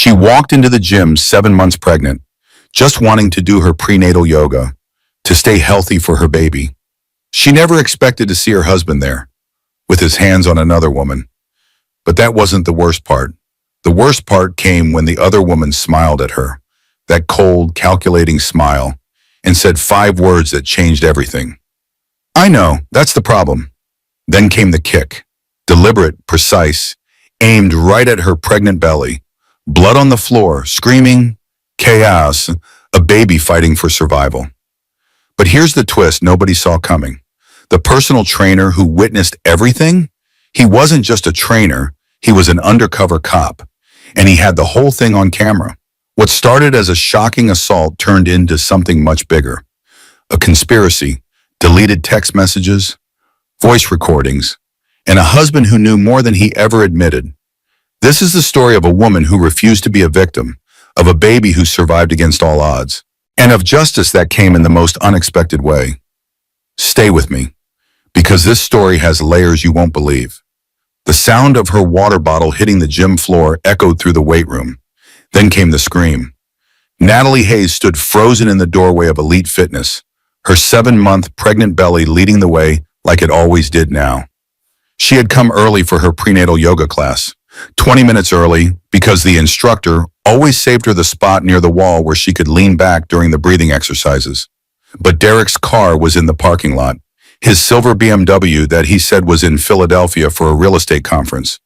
She walked into the gym 7 months pregnant, just wanting to do her prenatal yoga, to stay healthy for her baby. She never expected to see her husband there, with his hands on another woman. But that wasn't the worst part. The worst part came when the other woman smiled at her, that cold, calculating smile, and said 5 words that changed everything. "I know, that's the problem." Then came the kick. Deliberate, precise, aimed right at her pregnant belly. Blood on the floor, screaming, chaos, a baby fighting for survival. But here's the twist nobody saw coming. The personal trainer who witnessed everything? He wasn't just a trainer, he was an undercover cop. And he had the whole thing on camera. What started as a shocking assault turned into something much bigger. A conspiracy, deleted text messages, voice recordings, and a husband who knew more than he ever admitted. This is the story of a woman who refused to be a victim, of a baby who survived against all odds, and of justice that came in the most unexpected way. Stay with me, because this story has layers you won't believe. The sound of her water bottle hitting the gym floor echoed through the weight room. Then came the scream. Natalie Hayes stood frozen in the doorway of Elite Fitness, her 7-month pregnant belly leading the way like it always did now. She had come early for her prenatal yoga class, 20 minutes early, because the instructor always saved her the spot near the wall where she could lean back during the breathing exercises. But Derek's car was in the parking lot, his silver BMW that he said was in Philadelphia for a real estate conference.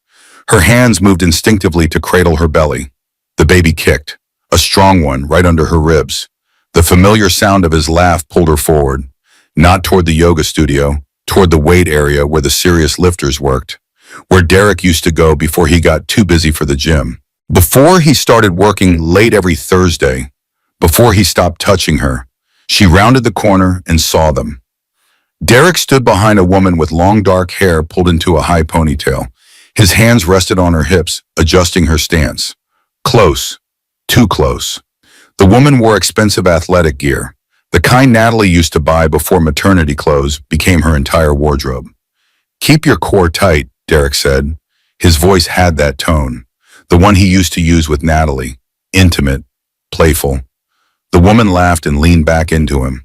Her hands moved instinctively to cradle her belly. The baby kicked, a strong one right under her ribs. The familiar sound of his laugh pulled her forward, not toward the yoga studio, toward the weight area where the serious lifters worked, where Derek used to go before he got too busy for the gym. Before he started working late every Thursday, before he stopped touching her, she rounded the corner and saw them. Derek stood behind a woman with long dark hair pulled into a high ponytail. His hands rested on her hips, adjusting her stance. Close, too close. The woman wore expensive athletic gear. The kind Natalie used to buy before maternity clothes became her entire wardrobe. "Keep your core tight," Derek said. His voice had that tone, the one he used to use with Natalie, intimate, playful. The woman laughed and leaned back into him.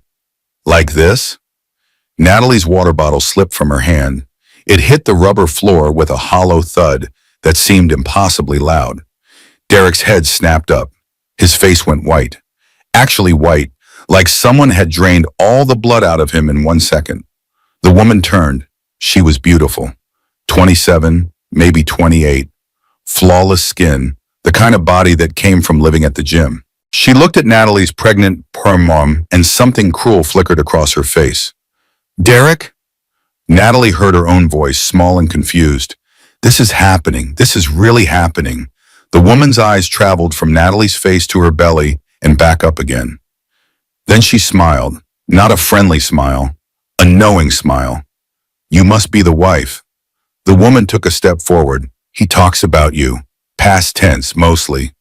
"Like this?" Natalie's water bottle slipped from her hand. It hit the rubber floor with a hollow thud that seemed impossibly loud. Derek's head snapped up. His face went white. Actually white, like someone had drained all the blood out of him in 1 second. The woman turned. She was beautiful. 27, maybe 28. Flawless skin, the kind of body that came from living at the gym. She looked at Natalie's pregnant mom and something cruel flickered across her face. "Derek?" Natalie heard her own voice, small and confused. "This is happening. This is really happening." The woman's eyes traveled from Natalie's face to her belly and back up again. Then she smiled, not a friendly smile, a knowing smile. "You must be the wife." The woman took a step forward. "He talks about you." Past tense, mostly.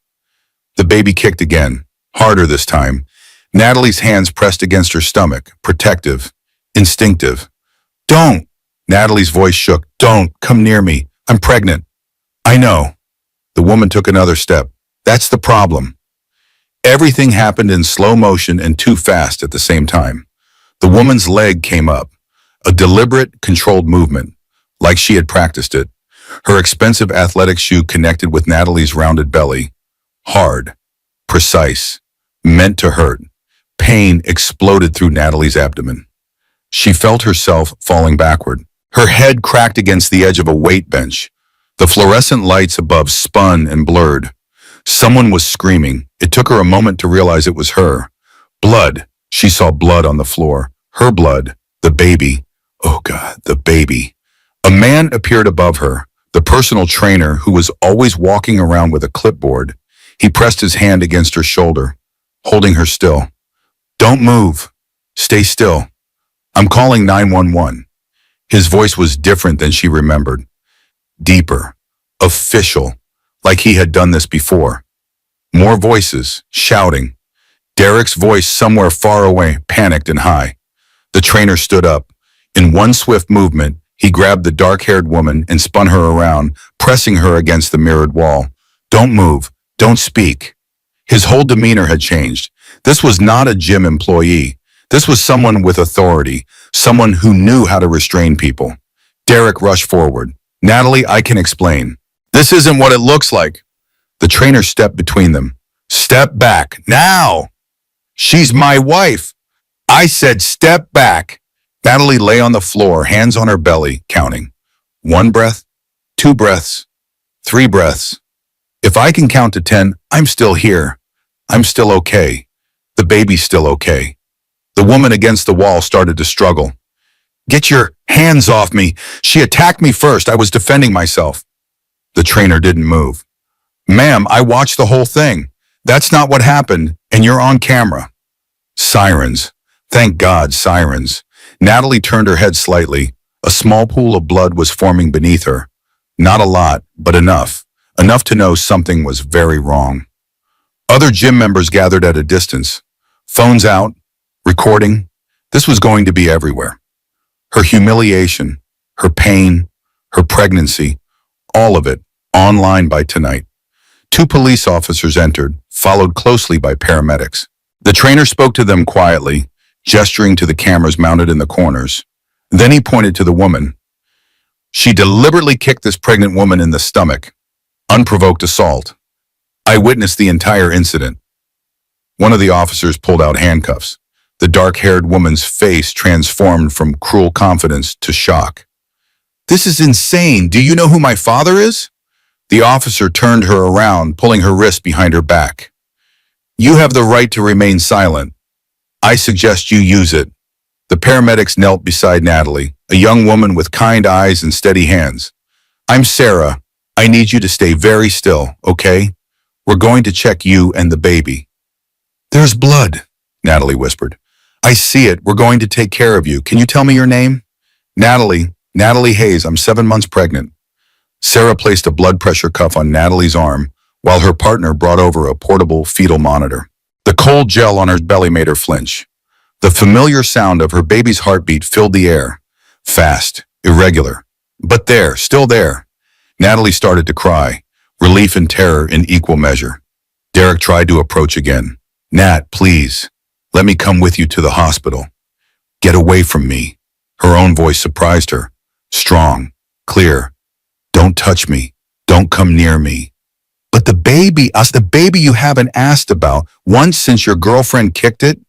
The baby kicked again, harder this time. Natalie's hands pressed against her stomach, protective, instinctive. "Don't!" Natalie's voice shook. "Don't! Come near me. I'm pregnant." "I know." The woman took another step. "That's the problem." Everything happened in slow motion and too fast at the same time. The woman's leg came up, a deliberate, controlled movement, like she had practiced it. Her expensive athletic shoe connected with Natalie's rounded belly. Hard, precise, meant to hurt. Pain exploded through Natalie's abdomen. She felt herself falling backward. Her head cracked against the edge of a weight bench. The fluorescent lights above spun and blurred. Someone was screaming. It took her a moment to realize it was her. Blood. She saw blood on the floor. Her blood. The baby. Oh God, the baby. A man appeared above her, the personal trainer who was always walking around with a clipboard. He pressed his hand against her shoulder, holding her still. "Don't move. Stay still. I'm calling 911. His voice was different than she remembered. Deeper, official, like he had done this before. More voices, shouting. Derek's voice somewhere far away, panicked and high. The trainer stood up. In one swift movement, he grabbed the dark-haired woman and spun her around, pressing her against the mirrored wall. "Don't move. Don't speak. His whole demeanor had changed. This was not a gym employee. This was someone with authority, someone who knew how to restrain people. Derek rushed forward. Natalie, I can explain. This isn't what it looks like. The trainer stepped between them. Step back, now! She's my wife. I said step back. Natalie lay on the floor, hands on her belly, counting. 1 breath, 2 breaths, 3 breaths. If I can count to 10, I'm still here. I'm still okay. The baby's still okay. The woman against the wall started to struggle. Get your hands off me. She attacked me first. I was defending myself. The trainer didn't move. Ma'am, I watched the whole thing. That's not what happened, and you're on camera. Sirens. Thank God, sirens. Natalie turned her head slightly. A small pool of blood was forming beneath her. Not a lot, but enough. Enough to know something was very wrong. Other gym members gathered at a distance. Phones out, recording. This was going to be everywhere. Her humiliation, her pain, her pregnancy, all of it, online by tonight. 2 police officers entered, followed closely by paramedics. The trainer spoke to them quietly, gesturing to the cameras mounted in the corners. Then he pointed to the woman. She deliberately kicked this pregnant woman in the stomach. Unprovoked assault. I witnessed the entire incident. One of the officers pulled out handcuffs. The dark-haired woman's face transformed from cruel confidence to shock. This is insane. Do you know who my father is? The officer turned her around, pulling her wrist behind her back. You have the right to remain silent. I suggest you use it. The paramedics knelt beside Natalie, a young woman with kind eyes and steady hands. I'm Sarah. I need you to stay very still, okay? We're going to check you and the baby. There's blood, Natalie whispered. I see it. We're going to take care of you. Can you tell me your name? Natalie Hayes. I'm 7 months pregnant. Sarah placed a blood pressure cuff on Natalie's arm, while her partner brought over a portable fetal monitor. The cold gel on her belly made her flinch. The familiar sound of her baby's heartbeat filled the air. Fast, irregular, but there, still there. Natalie started to cry, relief and terror in equal measure. Derek tried to approach again. Nat, please, let me come with you to the hospital. Get away from me. Her own voice surprised her. Strong, clear. Don't touch me. Don't come near me. But the baby you haven't asked about once since your girlfriend kicked it?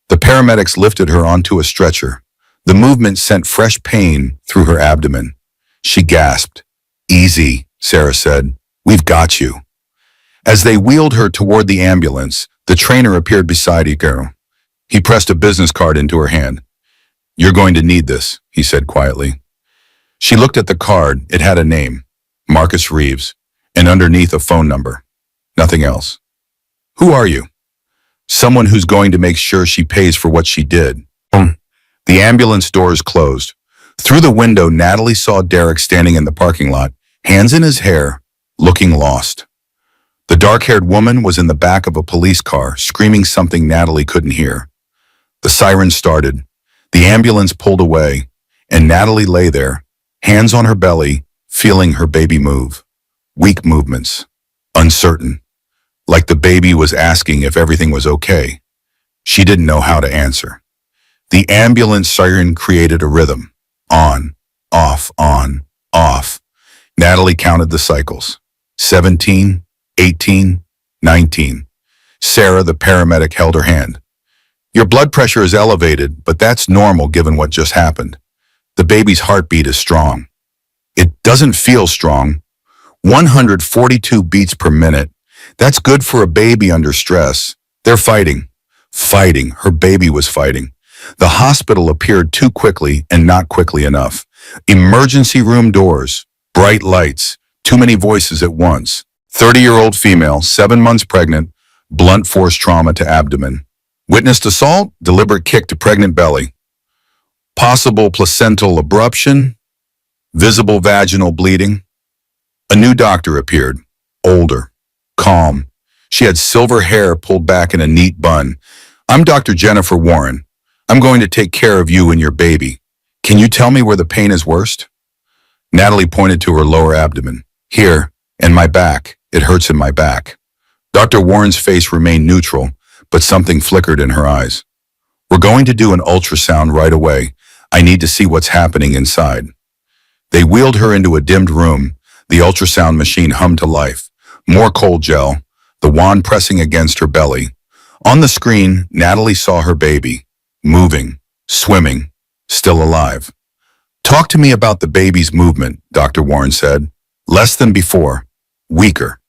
The paramedics lifted her onto a stretcher. The movement sent fresh pain through her abdomen. She gasped. Easy, Sarah said. We've got you. As they wheeled her toward the ambulance, the trainer appeared beside her. He pressed a business card into her hand. You're going to need this, he said quietly. She looked at the card. It had a name, Marcus Reeves, and underneath a phone number. Nothing else. Who are you? Someone who's going to make sure she pays for what she did. The ambulance doors closed. Through the window, Natalie saw Derek standing in the parking lot, hands in his hair, looking lost. The dark-haired woman was in the back of a police car, screaming something Natalie couldn't hear. The siren started. The ambulance pulled away, and Natalie lay there, hands on her belly, feeling her baby move. Weak movements, uncertain, like the baby was asking if everything was okay. She didn't know how to answer. The ambulance siren created a rhythm. On, off, on, off. Natalie counted the cycles. 17, 18, 19. Sarah, the paramedic, held her hand. Your blood pressure is elevated, but that's normal given what just happened. The baby's heartbeat is strong. It doesn't feel strong. 142 beats per minute. That's good for a baby under stress. They're fighting. Fighting. Her baby was fighting. The hospital appeared too quickly and not quickly enough. Emergency room doors, bright lights, too many voices at once. 30-year-old female, 7 months pregnant, blunt force trauma to abdomen. Witnessed assault, deliberate kick to pregnant belly. Possible placental abruption, visible vaginal bleeding. A new doctor appeared, older, calm. She had silver hair pulled back in a neat bun. I'm Dr. Jennifer Warren. I'm going to take care of you and your baby. Can you tell me where the pain is worst? Natalie pointed to her lower abdomen. Here, in my back. It hurts in my back. Dr. Warren's face remained neutral, but something flickered in her eyes. We're going to do an ultrasound right away. I need to see what's happening inside. They wheeled her into a dimmed room. The ultrasound machine hummed to life. More cold gel, the wand pressing against her belly. On the screen, Natalie saw her baby, moving, swimming, still alive. Talk to me about the baby's movement, Dr. Warren said. Less than before, weaker.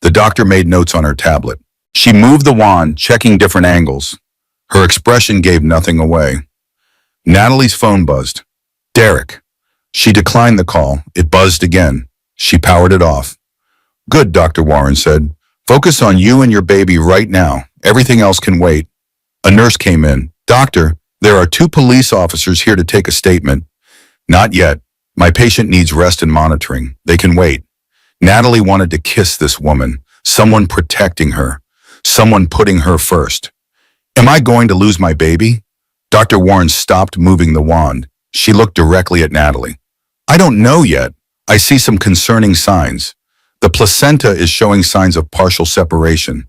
The doctor made notes on her tablet. She moved the wand, checking different angles. Her expression gave nothing away. Natalie's phone buzzed. Derek. She declined the call. It buzzed again. She powered it off. Good, Dr. Warren said. Focus on you and your baby right now. Everything else can wait. A nurse came in. Doctor, there are 2 police officers here to take a statement. Not yet. My patient needs rest and monitoring. They can wait. Natalie wanted to kiss this woman, someone protecting her, someone putting her first. Am I going to lose my baby? Dr. Warren stopped moving the wand. She looked directly at Natalie. I don't know yet. I see some concerning signs. The placenta is showing signs of partial separation.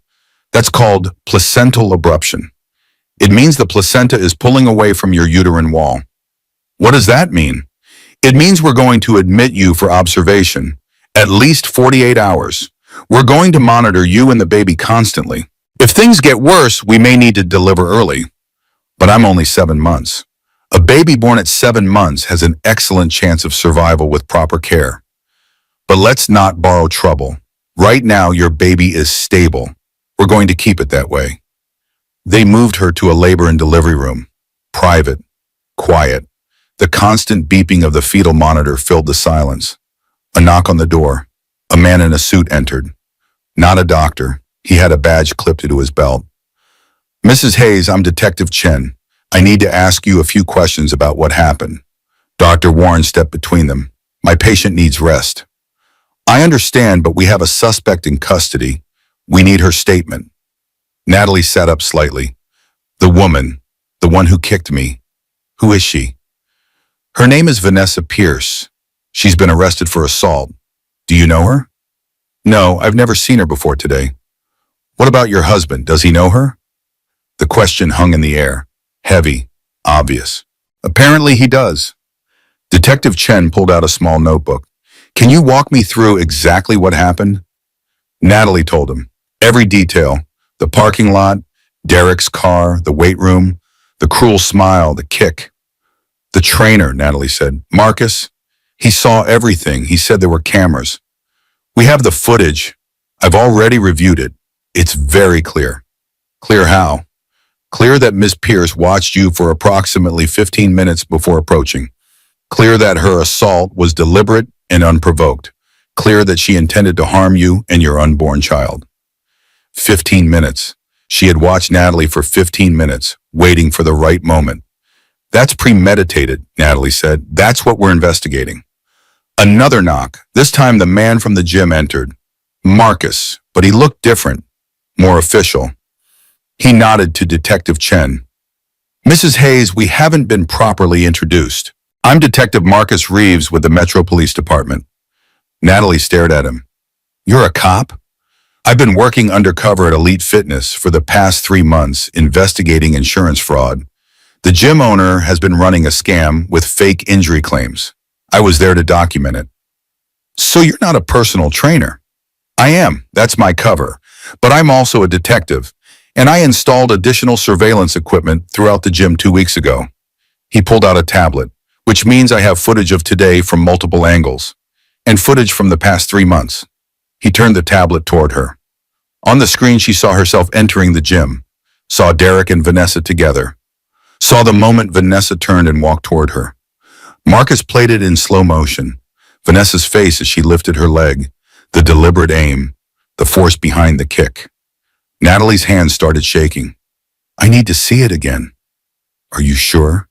That's called placental abruption. It means the placenta is pulling away from your uterine wall. What does that mean? It means we're going to admit you for observation, at least 48 hours. We're going to monitor you and the baby constantly. If things get worse, we may need to deliver early. But I'm only 7 months. A baby born at 7 months has an excellent chance of survival with proper care. But let's not borrow trouble. Right now, your baby is stable. We're going to keep it that way. They moved her to a labor and delivery room. Private, quiet. The constant beeping of the fetal monitor filled the silence. A knock on the door. A man in a suit entered. Not a doctor. He had a badge clipped to his belt. Mrs. Hayes, I'm Detective Chen. I need to ask you a few questions about what happened. Dr. Warren stepped between them. My patient needs rest. I understand, but we have a suspect in custody. We need her statement. Natalie sat up slightly. The woman, the one who kicked me. Who is she? Her name is Vanessa Pierce. She's been arrested for assault. Do you know her? No, I've never seen her before today. What about your husband? Does he know her? The question hung in the air. Heavy, obvious. Apparently he does. Detective Chen pulled out a small notebook. Can you walk me through exactly what happened? Natalie told him. Every detail. The parking lot, Derek's car, the weight room, the cruel smile, the kick. The trainer, Natalie said. Marcus? He saw everything. He said there were cameras. We have the footage. I've already reviewed it. It's very clear. Clear how? Clear that Miss Pierce watched you for approximately 15 minutes before approaching. Clear that her assault was deliberate and unprovoked. Clear that she intended to harm you and your unborn child. 15 minutes. She had watched Natalie for 15 minutes, waiting for the right moment. That's premeditated, Natalie said. That's what we're investigating. Another knock. This time the man from the gym entered. Marcus, but he looked different, more official. He nodded to Detective Chen. Mrs. Hayes, we haven't been properly introduced. I'm Detective Marcus Reeves with the Metro Police Department. Natalie stared at him. You're a cop? I've been working undercover at Elite Fitness for the past 3 months investigating insurance fraud. The gym owner has been running a scam with fake injury claims. I was there to document it. So you're not a personal trainer? I am. That's my cover. But I'm also a detective, and I installed additional surveillance equipment throughout the gym 2 weeks ago. He pulled out a tablet, which means I have footage of today from multiple angles, and footage from the past 3 months. He turned the tablet toward her. On the screen, she saw herself entering the gym, saw Derek and Vanessa together, saw the moment Vanessa turned and walked toward her. Marcus played it in slow motion, Vanessa's face as she lifted her leg, the deliberate aim, the force behind the kick. Natalie's hands started shaking. I need to see it again. Are you sure?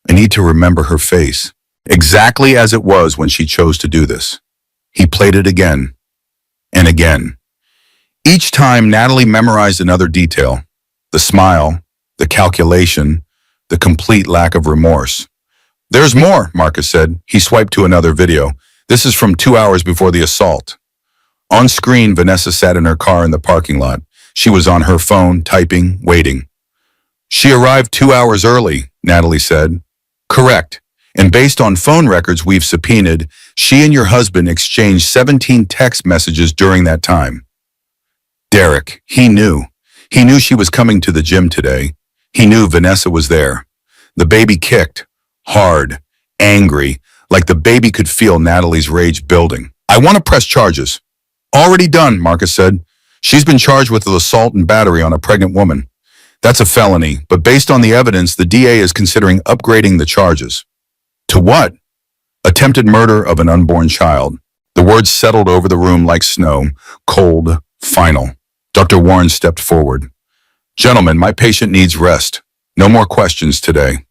I need to remember her face, exactly as it was when she chose to do this. He played it again and again. Each time, Natalie memorized another detail, the smile, the calculation, the complete lack of remorse. There's more, Marcus said. He swiped to another video. This is from 2 hours before the assault. On screen, Vanessa sat in her car in the parking lot. She was on her phone, typing, waiting. She arrived 2 hours early, Natalie said. Correct. And based on phone records we've subpoenaed, she and your husband exchanged 17 text messages during that time. Derek, he knew. He knew she was coming to the gym today. He knew Vanessa was there. The baby kicked, hard, angry, like the baby could feel Natalie's rage building. I want to press charges. Already done, Marcus said. She's been charged with assault and battery on a pregnant woman. That's a felony, but based on the evidence, the DA is considering upgrading the charges. To what? Attempted murder of an unborn child. The words settled over the room like snow, cold, final. Dr. Warren stepped forward. Gentlemen, my patient needs rest. No more questions today.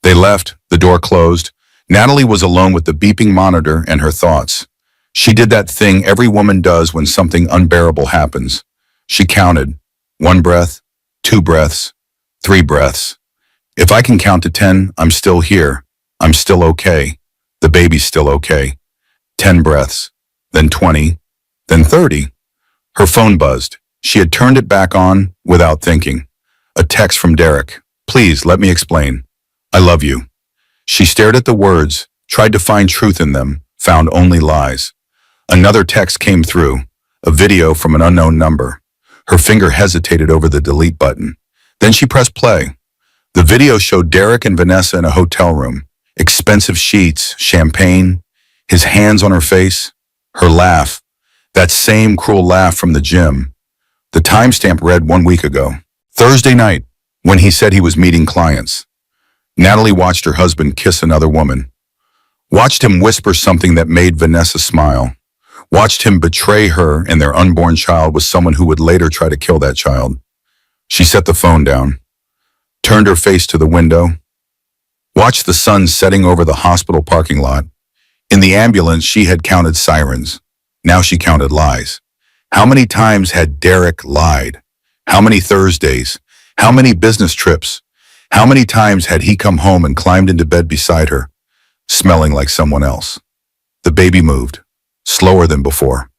They left, the door closed. Natalie was alone with the beeping monitor and her thoughts. She did that thing every woman does when something unbearable happens. She counted. 1 breath, 2 breaths, 3 breaths. If I can count to 10, I'm still here. I'm still okay. The baby's still okay. 10 breaths, then 20, then 30. Her phone buzzed. She had turned it back on without thinking. A text from Derek. Please, let me explain. I love you. She stared at the words, tried to find truth in them, found only lies. Another text came through, a video from an unknown number. Her finger hesitated over the delete button. Then she pressed play. The video showed Derek and Vanessa in a hotel room. Expensive sheets, champagne, his hands on her face, her laugh, that same cruel laugh from the gym. The timestamp read 1 week ago, Thursday night, when he said he was meeting clients. Natalie watched her husband kiss another woman, watched him whisper something that made Vanessa smile, watched him betray her and their unborn child with someone who would later try to kill that child. She set the phone down, turned her face to the window, watched the sun setting over the hospital parking lot. In the ambulance, she had counted sirens. Now she counted lies. How many times had Derek lied? How many Thursdays? How many business trips? How many times had he come home and climbed into bed beside her, smelling like someone else? The baby moved, slower than before,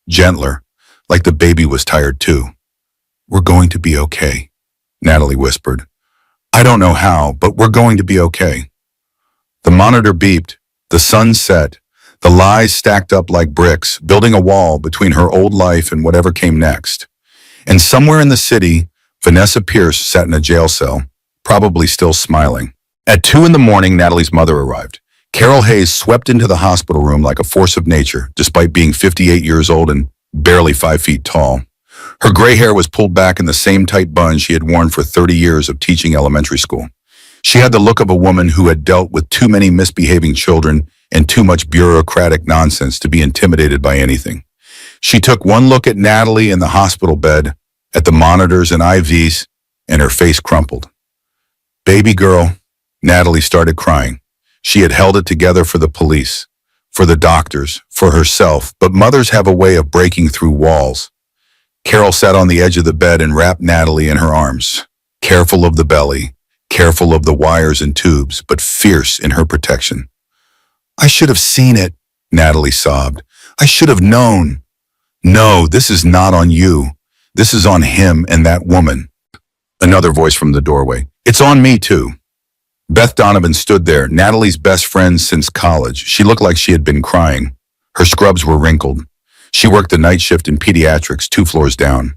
gentler, like the baby was tired too. We're going to be okay, Natalie whispered. I don't know how, but we're going to be okay. The monitor beeped, the sun set, the lies stacked up like bricks, building a wall between her old life and whatever came next. And somewhere in the city, Vanessa Pierce sat in a jail cell, probably still smiling. At 2 a.m, Natalie's mother arrived. Carol Hayes swept into the hospital room like a force of nature, despite being 58 years old and barely 5 feet tall. Her gray hair was pulled back in the same tight bun she had worn for 30 years of teaching elementary school. She had the look of a woman who had dealt with too many misbehaving children and too much bureaucratic nonsense to be intimidated by anything. She took one look at Natalie in the hospital bed, at the monitors and IVs, and her face crumpled. Baby girl, Natalie started crying. She had held it together for the police, for the doctors, for herself, but mothers have a way of breaking through walls. Carol sat on the edge of the bed and wrapped Natalie in her arms, careful of the belly, careful of the wires and tubes, but fierce in her protection. I should have seen it, Natalie sobbed. I should have known. No, this is not on you. This is on him and that woman. Another voice from the doorway. It's on me too. Beth Donovan stood there, Natalie's best friend since college. She looked like she had been crying. Her scrubs were wrinkled. She worked the night shift in pediatrics 2 floors down.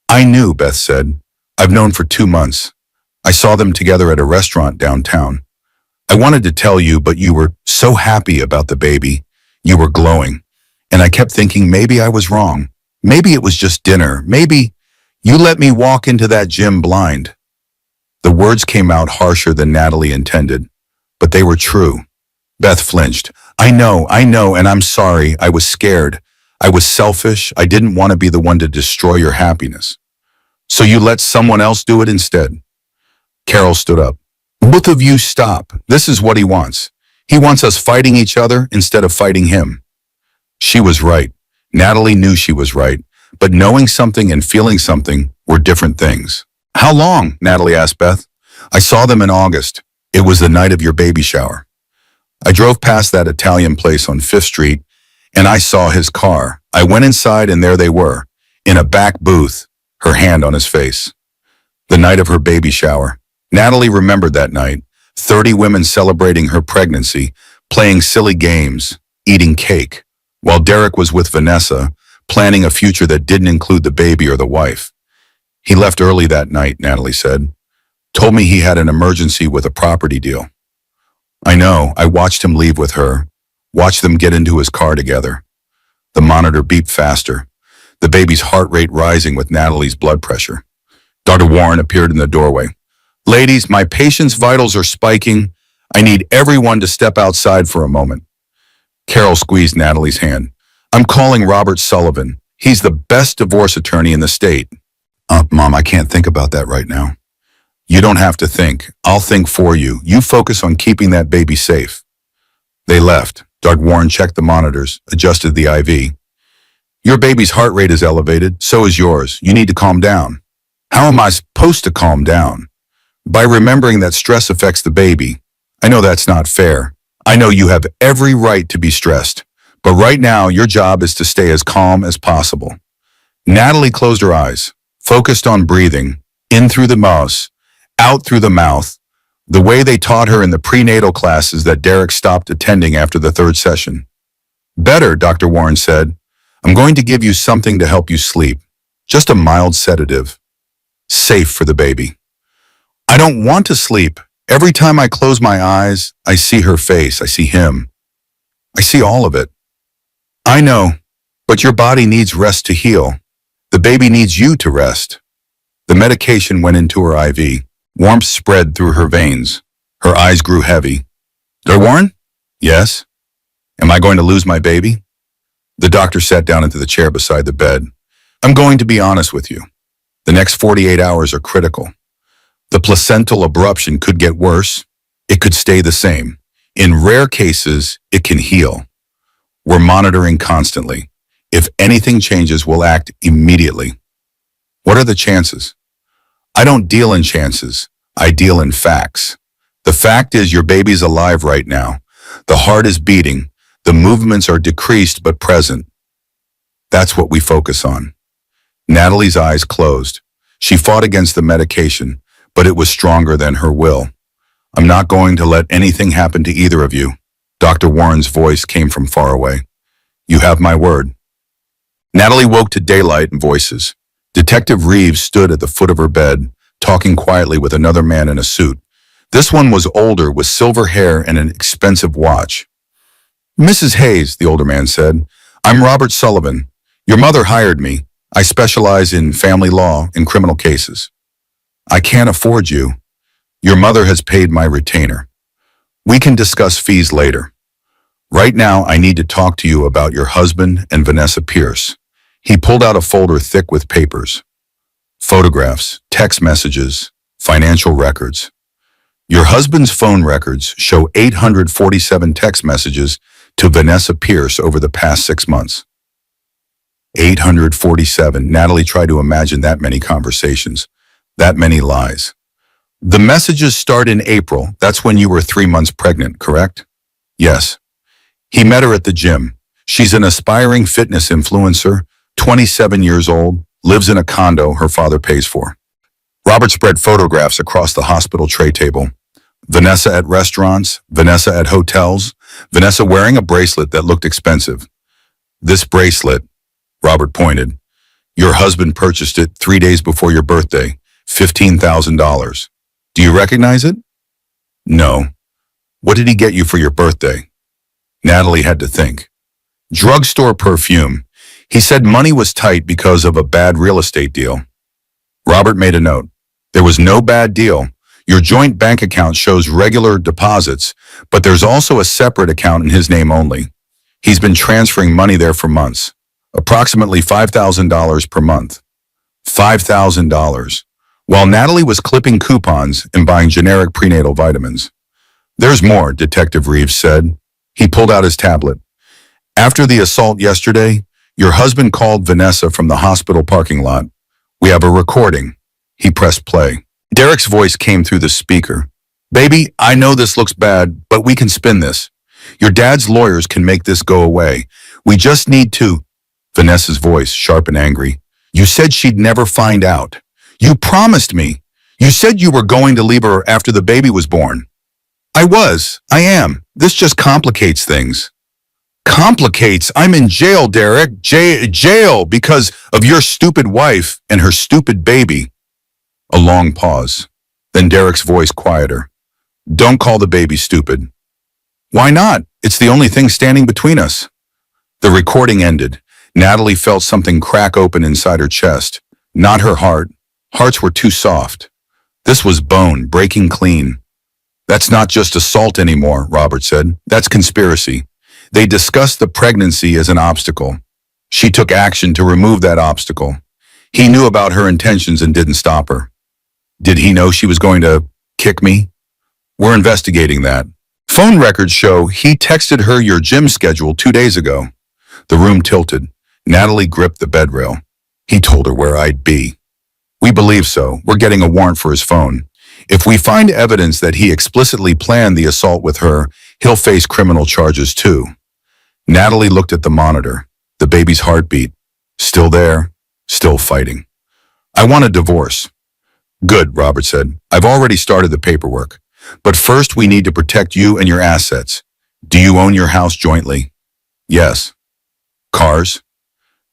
I knew, Beth said. I've known for 2 months. I saw them together at a restaurant downtown. I wanted to tell you, but you were so happy about the baby. You were glowing. And I kept thinking maybe I was wrong. Maybe it was just dinner. Maybe you let me walk into that gym blind. The words came out harsher than Natalie intended, but they were true. Beth flinched. I know, and I'm sorry. I was scared. I was selfish. I didn't want to be the one to destroy your happiness. So you let someone else do it instead. Carol stood up. Both of you stop. This is what he wants. He wants us fighting each other instead of fighting him. She was right. Natalie knew she was right, but knowing something and feeling something were different things. How long? Natalie asked Beth. I saw them in August. It was the night of your baby shower. I drove past that Italian place on 5th Street, and I saw his car. I went inside and there they were, in a back booth, her hand on his face. The night of her baby shower. Natalie remembered that night, 30 women celebrating her pregnancy, playing silly games, eating cake, while Derek was with Vanessa, planning a future that didn't include the baby or the wife. He left early that night, Natalie said. Told me he had an emergency with a property deal. I know, I watched him leave with her, watched them get into his car together. The monitor beeped faster, the baby's heart rate rising with Natalie's blood pressure. Dr. Warren appeared in the doorway. Ladies, my patient's vitals are spiking. I need everyone to step outside for a moment. Carol squeezed Natalie's hand. I'm calling Robert Sullivan. He's the best divorce attorney in the state. Mom, I can't think about that right now. You don't have to think. I'll think for you. You focus on keeping that baby safe. They left. Dr. Warren checked the monitors, adjusted the IV. Your baby's heart rate is elevated. So is yours. You need to calm down. How am I supposed to calm down? By remembering that stress affects the baby. I know that's not fair. I know you have every right to be stressed. But right now, your job is to stay as calm as possible. Natalie closed her eyes, focused on breathing, in through the nose, out through the mouth, the way they taught her in the prenatal classes that Derek stopped attending after the third session. Better, Dr. Warren said. I'm going to give you something to help you sleep. Just a mild sedative. Safe for the baby. I don't want to sleep. Every time I close my eyes, I see her face. I see him. I see all of it. I know, but your body needs rest to heal. The baby needs you to rest. The medication went into her IV. Warmth spread through her veins. Her eyes grew heavy. Dr. Warren? Yes? Am I going to lose my baby? The doctor sat down into the chair beside the bed. I'm going to be honest with you. The next 48 hours are critical. The placental abruption could get worse. It could stay the same. In rare cases, it can heal. We're monitoring constantly. If anything changes, we'll act immediately. What are the chances? I don't deal in chances. I deal in facts. The fact is your baby's alive right now. The heart is beating. The movements are decreased but present. That's what we focus on. Natalie's eyes closed. She fought against the medication, but it was stronger than her will. I'm not going to let anything happen to either of you. Dr. Warren's voice came from far away. You have my word. Natalie woke to daylight and voices. Detective Reeves stood at the foot of her bed, talking quietly with another man in a suit. This one was older, with silver hair and an expensive watch. Mrs. Hayes, the older man said, I'm Robert Sullivan. Your mother hired me. I specialize in family law and criminal cases. I can't afford you. Your mother has paid my retainer. We can discuss fees later. Right now, I need to talk to you about your husband and Vanessa Pierce. He pulled out a folder thick with papers. Photographs, text messages, financial records. Your husband's phone records show 847 text messages to Vanessa Pierce over the past 6 months. 847. Natalie tried to imagine that many conversations, that many lies. The messages start in April. That's when you were 3 months pregnant, correct? Yes. He met her at the gym. She's an aspiring fitness influencer, 27 years old, lives in a condo her father pays for. Robert spread photographs across the hospital tray table. Vanessa at restaurants, Vanessa at hotels, Vanessa wearing a bracelet that looked expensive. This bracelet, Robert pointed, your husband purchased it 3 days before your birthday, $15,000. Do you recognize it? No. What did he get you for your birthday? Natalie had to think. Drugstore perfume. He said money was tight because of a bad real estate deal. Robert made a note. There was no bad deal. Your joint bank account shows regular deposits, but there's also a separate account in his name only. He's been transferring money there for months. Approximately $5,000 per month. $5,000. While Natalie was clipping coupons and buying generic prenatal vitamins. There's more, Detective Reeves said. He pulled out his tablet. After the assault yesterday, your husband called Vanessa from the hospital parking lot. We have a recording. He pressed play. Derek's voice came through the speaker. Baby, I know this looks bad, but we can spin this. Your dad's lawyers can make this go away. We just need to. Vanessa's voice, sharp and angry. You said she'd never find out. You promised me. You said you were going to leave her after the baby was born. I am. This just complicates things. Complicates? I'm in jail, Derek. Jail because of your stupid wife and her stupid baby. A long pause. Then Derek's voice quieter. Don't call the baby stupid. Why not? It's the only thing standing between us. The recording ended. Natalie felt something crack open inside her chest. Not her heart. Hearts were too soft. This was bone, breaking clean. That's not just assault anymore, Robert said. That's conspiracy. They discussed the pregnancy as an obstacle. She took action to remove that obstacle. He knew about her intentions and didn't stop her. Did he know she was going to kick me? We're investigating that. Phone records show he texted her your gym schedule 2 days ago. The room tilted. Natalie gripped the bed rail. He told her where I'd be. We believe so. We're getting a warrant for his phone. If we find evidence that he explicitly planned the assault with her, he'll face criminal charges too. Natalie looked at the monitor. The baby's heartbeat. Still there. Still fighting. I want a divorce. Good, Robert said. I've already started the paperwork. But first we need to protect you and your assets. Do you own your house jointly? Yes. Cars?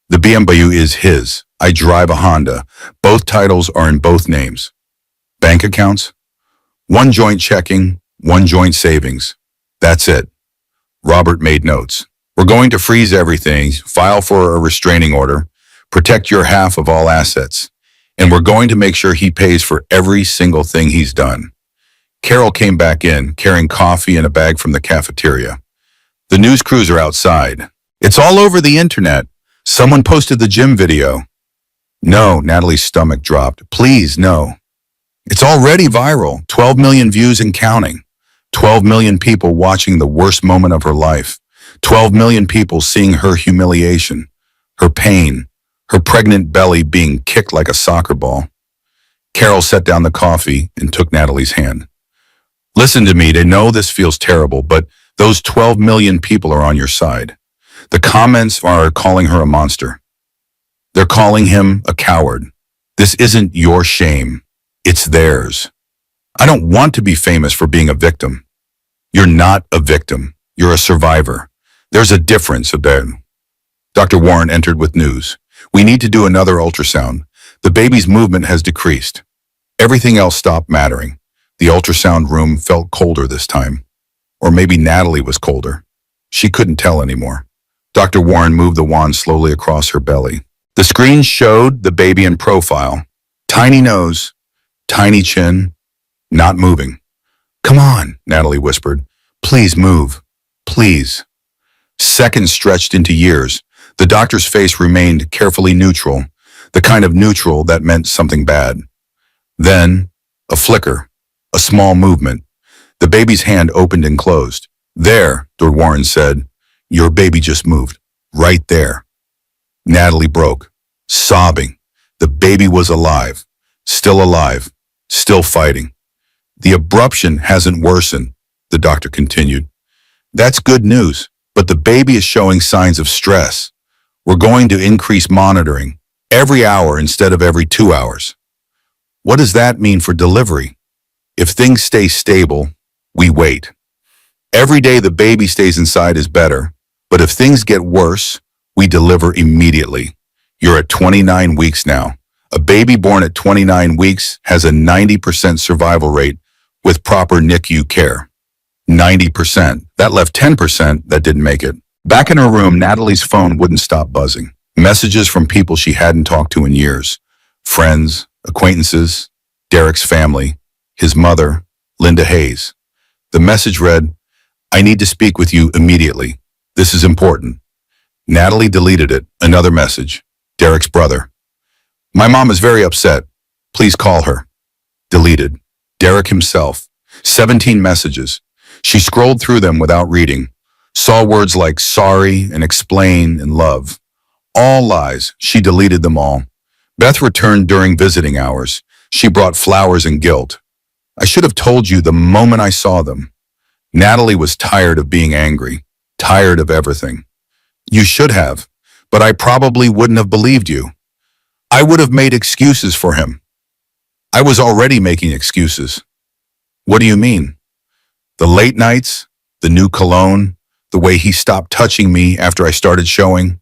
The BMW is his. I drive a Honda. Both titles are in both names. Bank accounts? One joint checking, one joint savings. That's it. Robert made notes. We're going to freeze everything, file for a restraining order, protect your half of all assets, and we're going to make sure he pays for every single thing he's done. Carol came back in, carrying coffee and a bag from the cafeteria. The news crews are outside. It's all over the internet. Someone posted the gym video. No, Natalie's stomach dropped. Please, no. It's already viral. 12 million views and counting. 12 million people watching the worst moment of her life. 12 million people seeing her humiliation, her pain, her pregnant belly being kicked like a soccer ball. Carol set down the coffee and took Natalie's hand. Listen to me, they know this feels terrible, but those 12 million people are on your side. The comments are calling her a monster. They're calling him a coward. This isn't your shame. It's theirs. I don't want to be famous for being a victim. You're not a victim. You're a survivor. There's a difference about it. Dr. Warren entered with news. We need to do another ultrasound. The baby's movement has decreased. Everything else stopped mattering. The ultrasound room felt colder this time. Or maybe Natalie was colder. She couldn't tell anymore. Dr. Warren moved the wand slowly across her belly. The screen showed the baby in profile. Tiny nose, tiny chin, not moving. Come on, Natalie whispered. Please move. Please. Seconds stretched into years. The doctor's face remained carefully neutral, the kind of neutral that meant something bad. Then, a flicker, a small movement. The baby's hand opened and closed. There, Dr. Warren said, your baby just moved. Right there. Natalie broke, sobbing. The baby was alive, still fighting. The abruption hasn't worsened, the doctor continued. That's good news, but the baby is showing signs of stress. We're going to increase monitoring, every hour instead of every 2 hours. What does that mean for delivery? If things stay stable, we wait. Every day the baby stays inside is better, but if things get worse, we deliver immediately. You're at 29 weeks now. A baby born at 29 weeks has a 90% survival rate with proper NICU care. 90%. That left 10% that didn't make it. Back in her room, Natalie's phone wouldn't stop buzzing. Messages from people she hadn't talked to in years. Friends, acquaintances, Derek's family, his mother, Linda Hayes. The message read, I need to speak with you immediately. This is important. Natalie deleted it. Another message. Derek's brother. My mom is very upset. Please call her. Deleted. Derek himself. 17 messages. She scrolled through them without reading. Saw words like sorry and explain and love. All lies. She deleted them all. Beth returned during visiting hours. She brought flowers and guilt. I should have told you the moment I saw them. Natalie was tired of being angry. Tired of everything. You should have. but I probably wouldn't have believed you. I would have made excuses for him. I was already making excuses. What do you mean? The late nights, the new cologne, the way he stopped touching me after I started showing.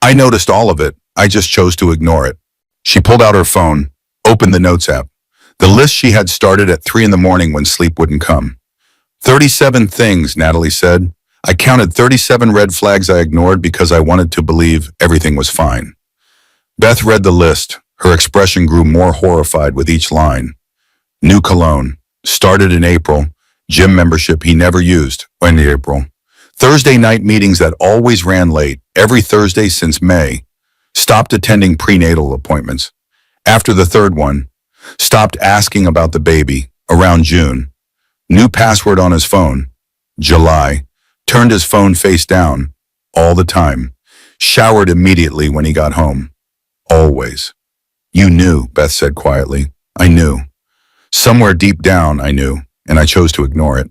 I noticed all of it. I just chose to ignore it. She pulled out her phone, opened the notes app. The list she had started at 3 in the morning when sleep wouldn't come. 37 things, Natalie said. I counted 37 red flags I ignored because I wanted to believe everything was fine. Beth read the list. Her expression grew more horrified with each line. New cologne. Started in April. Gym membership he never used in April. Thursday night meetings that always ran late, every Thursday since May. Stopped attending prenatal appointments. After the third one, stopped asking about the baby, around June. New password on his phone, July. Turned his phone face down, all the time. Showered immediately when he got home. Always. You knew, Beth said quietly. I knew. Somewhere deep down, I knew, and I chose to ignore it.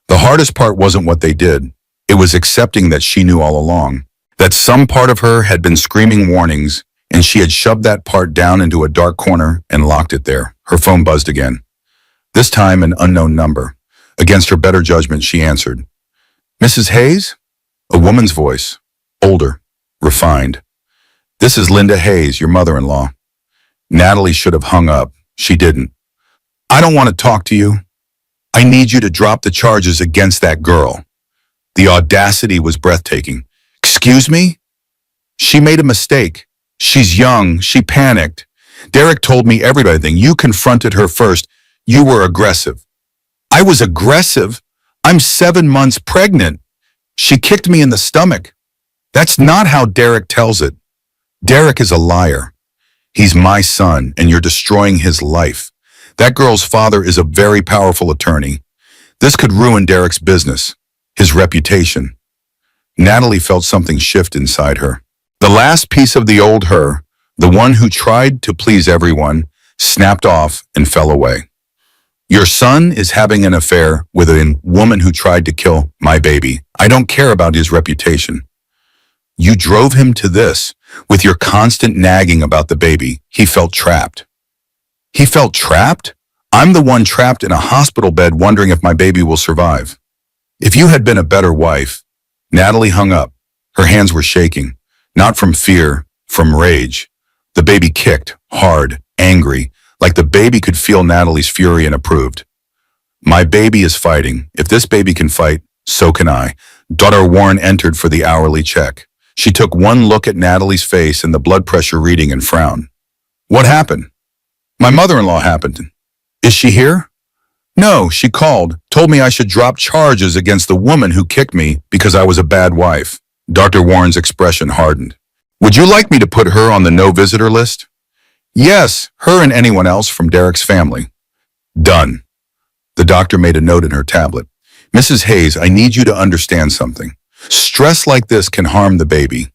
The hardest part wasn't what they did. It was accepting that she knew all along, that some part of her had been screaming warnings, and she had shoved that part down into a dark corner and locked it there. Her phone buzzed again. This time an unknown number. Against her better judgment, she answered. Mrs. Hayes? A woman's voice. Older. Refined. This is Linda Hayes, your mother-in-law. Natalie should have hung up. She didn't. I don't want to talk to you. I need you to drop the charges against that girl. The audacity was breathtaking. Excuse me? She made a mistake. She's young. She panicked. Derek told me everything. You confronted her first. You were aggressive. I was aggressive? I'm 7 months pregnant. She kicked me in the stomach. That's not how Derek tells it. Derek is a liar. He's my son, and you're destroying his life. That girl's father is a very powerful attorney. This could ruin Derek's business, his reputation. Natalie felt something shift inside her. The last piece of the old her, the one who tried to please everyone, snapped off and fell away. Your son is having an affair with a woman who tried to kill my baby. I don't care about his reputation. You drove him to this. With your constant nagging about the baby, he felt trapped. He felt trapped? I'm the one trapped in a hospital bed wondering if my baby will survive. If you had been a better wife. Natalie hung up. Her hands were shaking. Not from fear, from rage. The baby kicked, hard, angry, like the baby could feel Natalie's fury and approved. My baby is fighting. If this baby can fight, so can I. Daughter Warren entered for the hourly check. She took one look at Natalie's face and the blood pressure reading and frowned. What happened? My mother-in-law happened. Is she here? No, she called, told me I should drop charges against the woman who kicked me because I was a bad wife. Dr. Warren's expression hardened. Would you like me to put her on the no-visitor list? Yes, her and anyone else from Derek's family. Done. The doctor made a note in her tablet. Mrs. Hayes, I need you to understand something. Stress like this can harm the baby.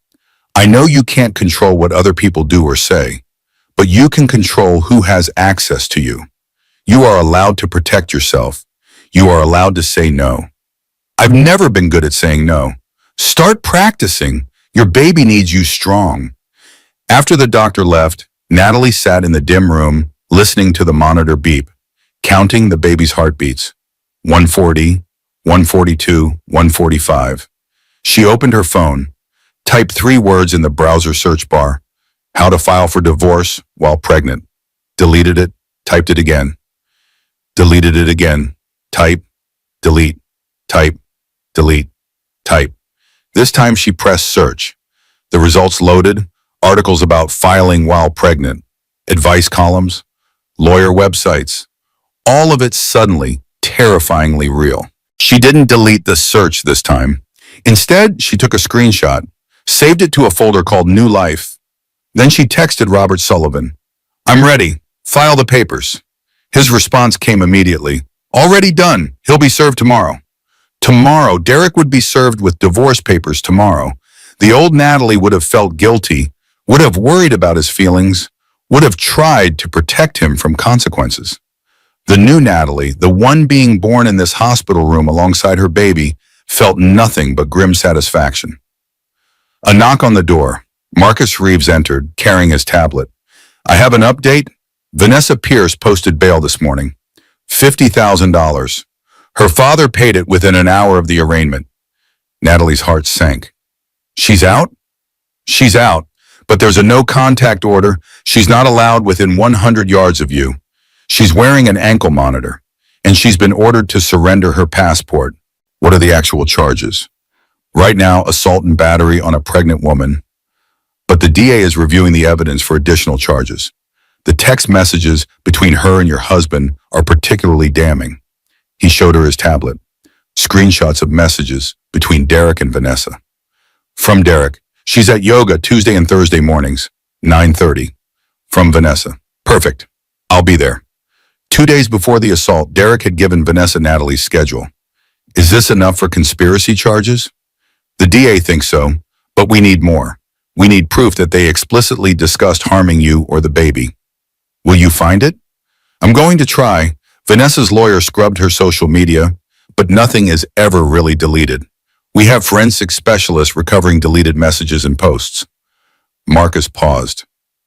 I know you can't control what other people do or say, but you can control who has access to you. You are allowed to protect yourself. You are allowed to say no. I've never been good at saying no. Start practicing. Your baby needs you strong. After the doctor left, Natalie sat in the dim room, listening to the monitor beep, counting the baby's heartbeats. 140, 142, 145. She opened her phone, typed 3 words in the browser search bar. How to file for divorce while pregnant. Deleted it, typed it again. Deleted it again. Type, delete, type, delete, type. This time she pressed search. The results loaded, articles about filing while pregnant, advice columns, lawyer websites. All of it suddenly, terrifyingly real. She didn't delete the search this time. Instead, she took a screenshot, saved it to a folder called New Life. Then she texted Robert Sullivan. I'm ready. File the papers. His response came immediately. Already done. He'll be served tomorrow. Tomorrow, Derek would be served with divorce papers tomorrow. The old Natalie would have felt guilty, would have worried about his feelings, would have tried to protect him from consequences. The new Natalie, the one being born in this hospital room alongside her baby, felt nothing but grim satisfaction. A knock on the door. Marcus Reeves entered, carrying his tablet. I have an update. Vanessa Pierce posted bail this morning. $50,000. Her father paid it within an hour of the arraignment. Natalie's heart sank. She's out? She's out, but there's a no contact order. She's not allowed within 100 yards of you. She's wearing an ankle monitor, and she's been ordered to surrender her passport. What are the actual charges? Right now, assault and battery on a pregnant woman, but the DA is reviewing the evidence for additional charges. The text messages between her and your husband are particularly damning. He showed her his tablet. Screenshots of messages between Derek and Vanessa. From Derek, she's at yoga Tuesday and Thursday mornings, 9:30. From Vanessa, perfect. I'll be there. 2 days before the assault, Derek had given Vanessa Natalie's schedule. Is this enough for conspiracy charges? The DA thinks so, but we need more. We need proof that they explicitly discussed harming you or the baby. Will you find it? I'm going to try. Vanessa's lawyer scrubbed her social media, but nothing is ever really deleted. We have forensic specialists recovering deleted messages and posts. Marcus paused.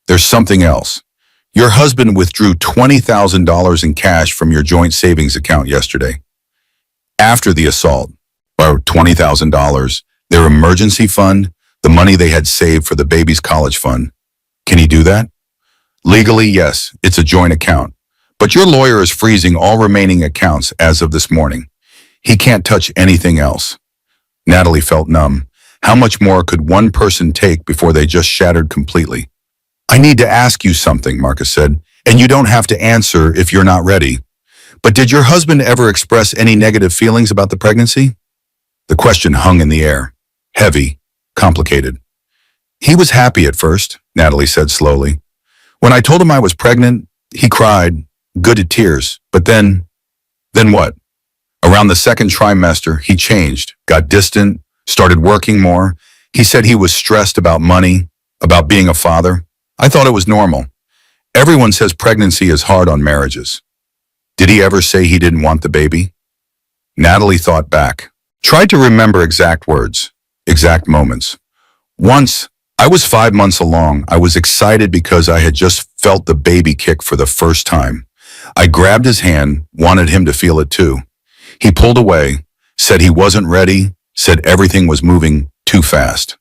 There's something else. Your husband withdrew $20,000 in cash from your joint savings account yesterday. After the assault, or $20,000, their emergency fund, the money they had saved for the baby's college fund. Can he do that? Legally, yes, it's a joint account. But your lawyer is freezing all remaining accounts as of this morning. He can't touch anything else. Natalie felt numb. How much more could one person take before they just shattered completely? I need to ask you something, Marcus said, and you don't have to answer if you're not ready. But did your husband ever express any negative feelings about the pregnancy? The question hung in the air. Heavy, complicated. He was happy at first, Natalie said slowly. When I told him I was pregnant, he cried, good to tears. But then what? Around the second trimester, he changed, got distant, started working more. He said he was stressed about money, about being a father. I thought it was normal. Everyone says pregnancy is hard on marriages. Did he ever say he didn't want the baby? Natalie thought back, tried to remember exact words, exact moments. Once, I was 5 months along. I was excited because I had just felt the baby kick for the first time. I grabbed his hand, wanted him to feel it too. He pulled away, said he wasn't ready, said everything was moving too fast.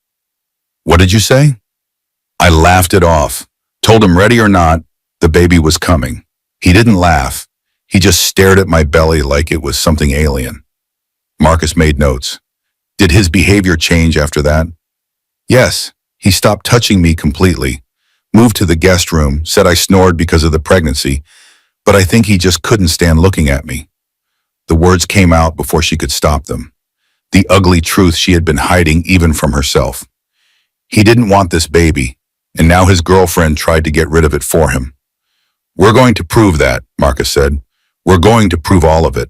What did you say? I laughed it off, told him ready or not, the baby was coming. He didn't laugh. He just stared at my belly like it was something alien. Marcus made notes. Did his behavior change after that? Yes, he stopped touching me completely, moved to the guest room, said I snored because of the pregnancy, but I think he just couldn't stand looking at me. The words came out before she could stop them. The ugly truth she had been hiding even from herself. He didn't want this baby, and now his girlfriend tried to get rid of it for him. We're going to prove that, Marcus said. We're going to prove all of it.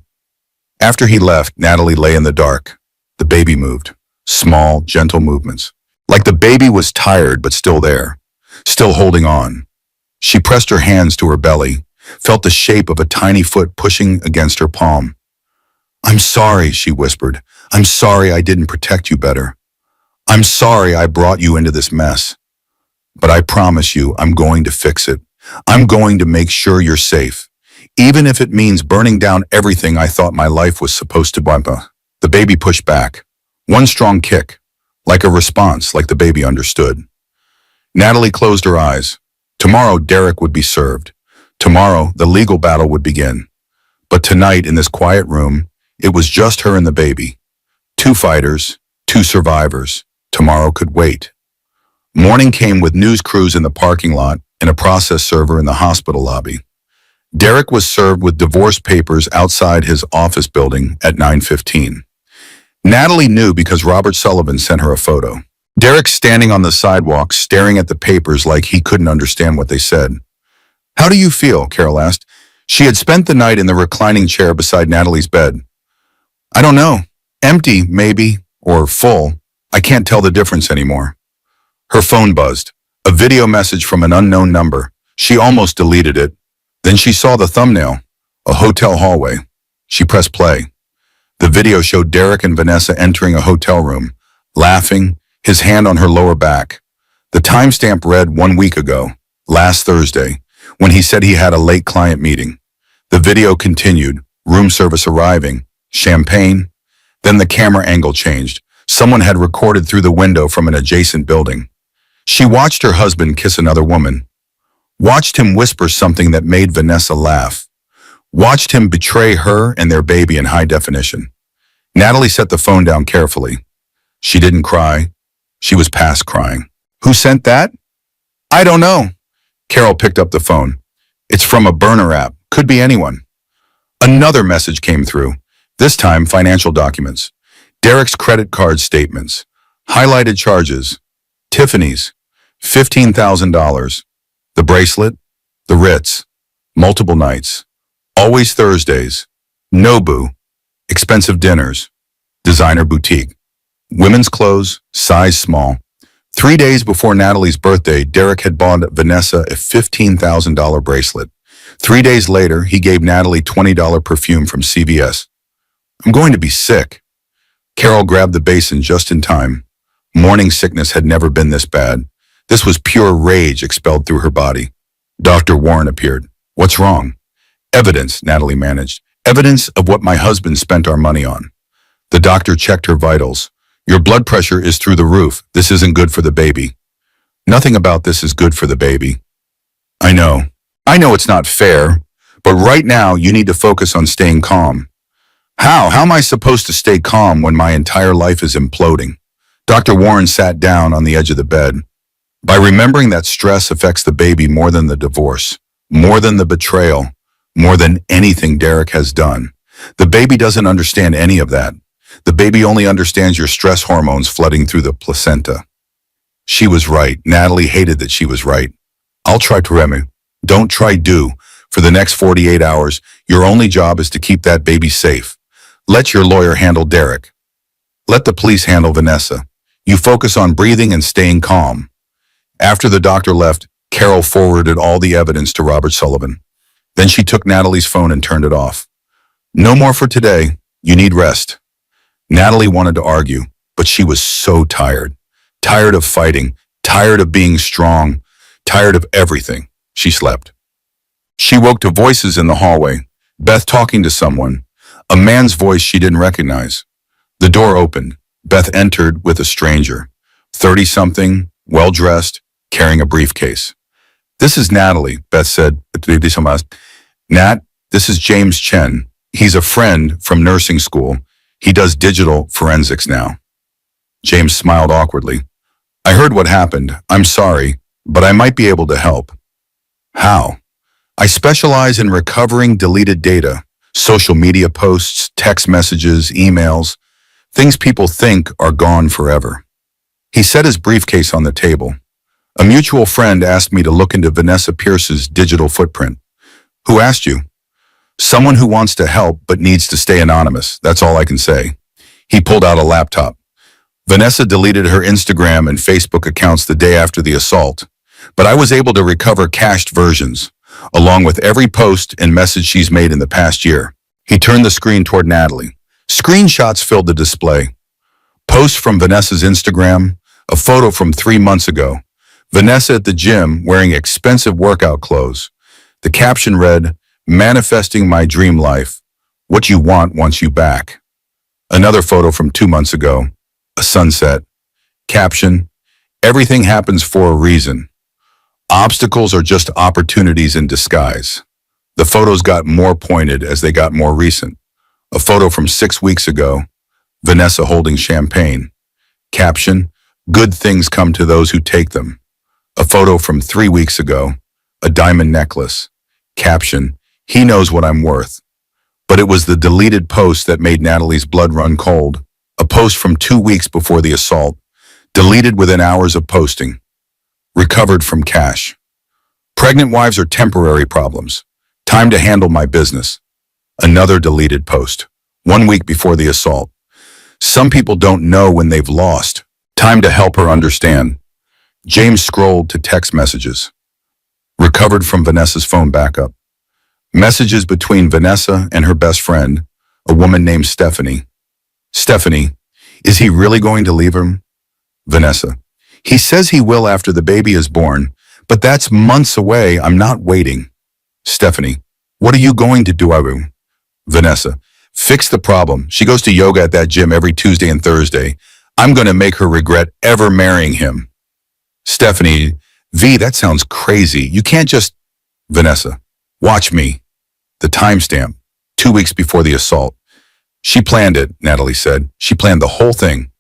After he left, Natalie lay in the dark. The baby moved. Small, gentle movements. Like the baby was tired but still there, still holding on. She pressed her hands to her belly, felt the shape of a tiny foot pushing against her palm. I'm sorry, she whispered. I'm sorry I didn't protect you better. I'm sorry I brought you into this mess. But I promise you, I'm going to fix it. I'm going to make sure you're safe, even if it means burning down everything I thought my life was supposed to bump. The baby pushed back. One strong kick, like a response, like the baby understood. Natalie closed her eyes. Tomorrow, Derek would be served. Tomorrow, the legal battle would begin. But tonight, in this quiet room, it was just her and the baby. 2 fighters, 2 survivors. Tomorrow could wait. Morning came with news crews in the parking lot and a process server in the hospital lobby. Derek was served with divorce papers outside his office building at 9:15. Natalie knew because Robert Sullivan sent her a photo. Derek standing on the sidewalk, staring at the papers like he couldn't understand what they said. How do you feel? Carol asked. She had spent the night in the reclining chair beside Natalie's bed. I don't know. Empty, maybe, or full. I can't tell the difference anymore. Her phone buzzed. A video message from an unknown number. She almost deleted it. Then she saw the thumbnail, a hotel hallway. She pressed play. The video showed Derek and Vanessa entering a hotel room, laughing, his hand on her lower back. The timestamp read 1 week ago, last Thursday, when he said he had a late client meeting. The video continued, room service arriving, champagne. Then the camera angle changed. Someone had recorded through the window from an adjacent building. She watched her husband kiss another woman. Watched him whisper something that made Vanessa laugh. Watched him betray her and their baby in high definition. Natalie set the phone down carefully. She didn't cry. She was past crying. Who sent that? I don't know. Carol picked up the phone. It's from a burner app. Could be anyone. Another message came through. This time, financial documents. Derek's credit card statements. Highlighted charges. Tiffany's. $15,000. The bracelet. The Ritz. Multiple nights. Always Thursdays. Nobu. Expensive dinners. Designer boutique. Women's clothes. Size small. 3 days before Natalie's birthday, Derek had bought Vanessa a $15,000 bracelet. 3 days later, he gave Natalie $20 perfume from CVS. I'm going to be sick. Carol grabbed the basin just in time. Morning sickness had never been this bad. This was pure rage expelled through her body. Dr. Warren appeared. What's wrong? Evidence, Natalie managed. Evidence of what my husband spent our money on. The doctor checked her vitals. Your blood pressure is through the roof. This isn't good for the baby. Nothing about this is good for the baby. I know it's not fair, but right now you need to focus on staying calm. How am I supposed to stay calm when my entire life is imploding? Dr. Warren sat down on the edge of the bed. By remembering that stress affects the baby more than the divorce, more than the betrayal, more than anything Derek has done. The baby doesn't understand any of that. The baby only understands your stress hormones flooding through the placenta. She was right. Natalie hated that she was right. I'll try to remedy. Don't try do. For the next 48 hours, your only job is to keep that baby safe. Let your lawyer handle Derek. Let the police handle Vanessa. You focus on breathing and staying calm. After the doctor left, Carol forwarded all the evidence to Robert Sullivan. Then she took Natalie's phone and turned it off. No more for today. You need rest. Natalie wanted to argue, but she was so tired. Tired of fighting, tired of being strong, tired of everything. She slept. She woke to voices in the hallway. Beth talking to someone. A man's voice she didn't recognize. The door opened. Beth entered with a stranger. 30-something, well-dressed, carrying a briefcase. This is Natalie, Beth said. Nat, this is James Chen. He's a friend from nursing school. He does digital forensics now. James smiled awkwardly. I heard what happened. I'm sorry, but I might be able to help. How? I specialize in recovering deleted data, social media posts, text messages, emails, things people think are gone forever. He set his briefcase on the table. A mutual friend asked me to look into Vanessa Pierce's digital footprint. Who asked you? Someone who wants to help but needs to stay anonymous. That's all I can say. He pulled out a laptop. Vanessa deleted her Instagram and Facebook accounts the day after the assault, but I was able to recover cached versions, along with every post and message she's made in the past year. He turned the screen toward Natalie. Screenshots filled the display. Posts from Vanessa's Instagram, a photo from 3 months ago. Vanessa at the gym wearing expensive workout clothes. The caption read, Manifesting my dream life. What you want wants you back. Another photo from 2 months ago. A sunset. Caption, Everything happens for a reason. Obstacles are just opportunities in disguise. The photos got more pointed as they got more recent. A photo from 6 weeks ago. Vanessa holding champagne. Caption, Good things come to those who take them. A photo from 3 weeks ago. A diamond necklace. Caption, He knows what I'm worth. But it was the deleted post that made Natalie's blood run cold. A post from 2 weeks before the assault. Deleted within hours of posting. Recovered from cash. Pregnant wives are temporary problems. Time to handle my business. Another deleted post. 1 week before the assault. Some people don't know when they've lost. Time to help her understand. James scrolled to text messages. Recovered from Vanessa's phone backup. Messages between Vanessa and her best friend, a woman named Stephanie. Stephanie, is he really going to leave him? Vanessa. He says he will after the baby is born, but that's months away. I'm not waiting. Stephanie. What are you going to do, Abu? Vanessa. Fix the problem. She goes to yoga at that gym every Tuesday and Thursday. I'm going to make her regret ever marrying him. Stephanie. V, that sounds crazy. You can't just... Vanessa. Watch me. The timestamp. 2 weeks before the assault. She planned it, Natalie said. She planned the whole thing.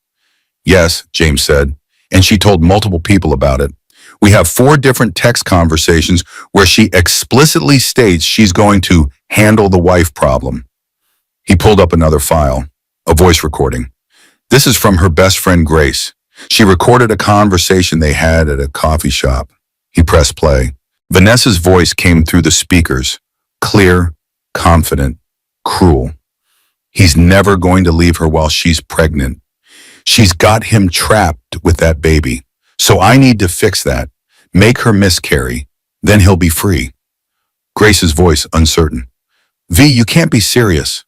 Yes, James said, and she told multiple people about it. We have 4 different text conversations where she explicitly states she's going to handle the wife problem. He pulled up another file, a voice recording. This is from her best friend, Grace. She recorded a conversation they had at a coffee shop. He pressed play. Vanessa's voice came through the speakers, clear, confident, cruel. He's never going to leave her while she's pregnant. She's got him trapped with that baby. So I need to fix that. Make her miscarry. Then he'll be free. Grace's voice uncertain. V, you can't be serious.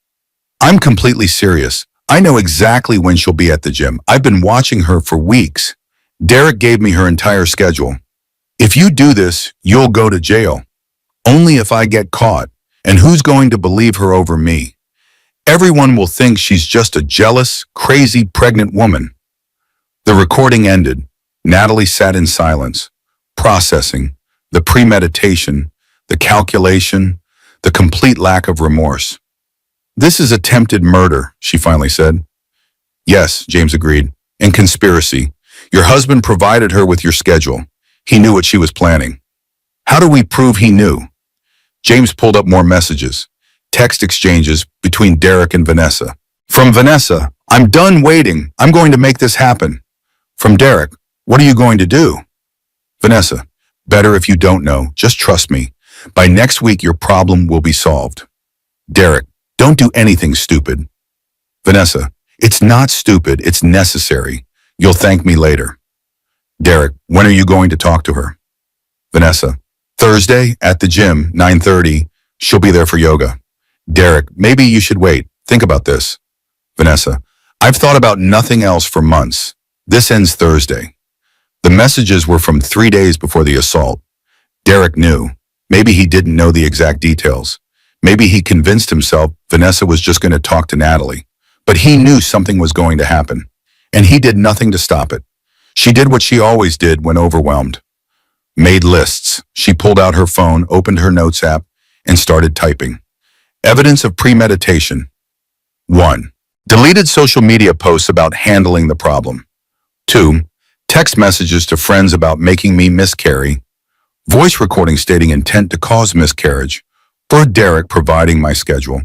I'm completely serious. I know exactly when she'll be at the gym. I've been watching her for weeks. Derek gave me her entire schedule. If you do this, you'll go to jail. Only if I get caught. And who's going to believe her over me? Everyone will think she's just a jealous, crazy, pregnant woman. The recording ended. Natalie sat in silence, processing, the premeditation, the calculation, the complete lack of remorse. This is attempted murder, she finally said. Yes, James agreed, and conspiracy. Your husband provided her with your schedule. He knew what she was planning. How do we prove he knew? James pulled up more messages, text exchanges between Derek and Vanessa. From Vanessa, I'm done waiting. I'm going to make this happen. From Derek, what are you going to do? Vanessa, better if you don't know. Just trust me. By next week, your problem will be solved. Derek, don't do anything stupid. Vanessa, it's not stupid. It's necessary. You'll thank me later. Derek, when are you going to talk to her? Vanessa, Thursday at the gym, 9:30. She'll be there for yoga. Derek, maybe you should wait. Think about this. Vanessa, I've thought about nothing else for months. This ends Thursday. The messages were from 3 days before the assault. Derek knew. Maybe he didn't know the exact details. Maybe he convinced himself Vanessa was just going to talk to Natalie. But he knew something was going to happen. And he did nothing to stop it. She did what she always did when overwhelmed. Made lists. She pulled out her phone, opened her notes app, and started typing. Evidence of premeditation. 1. Deleted social media posts about handling the problem. 2. Text messages to friends about making me miscarry. Voice recording stating intent to cause miscarriage. For Derek providing my schedule.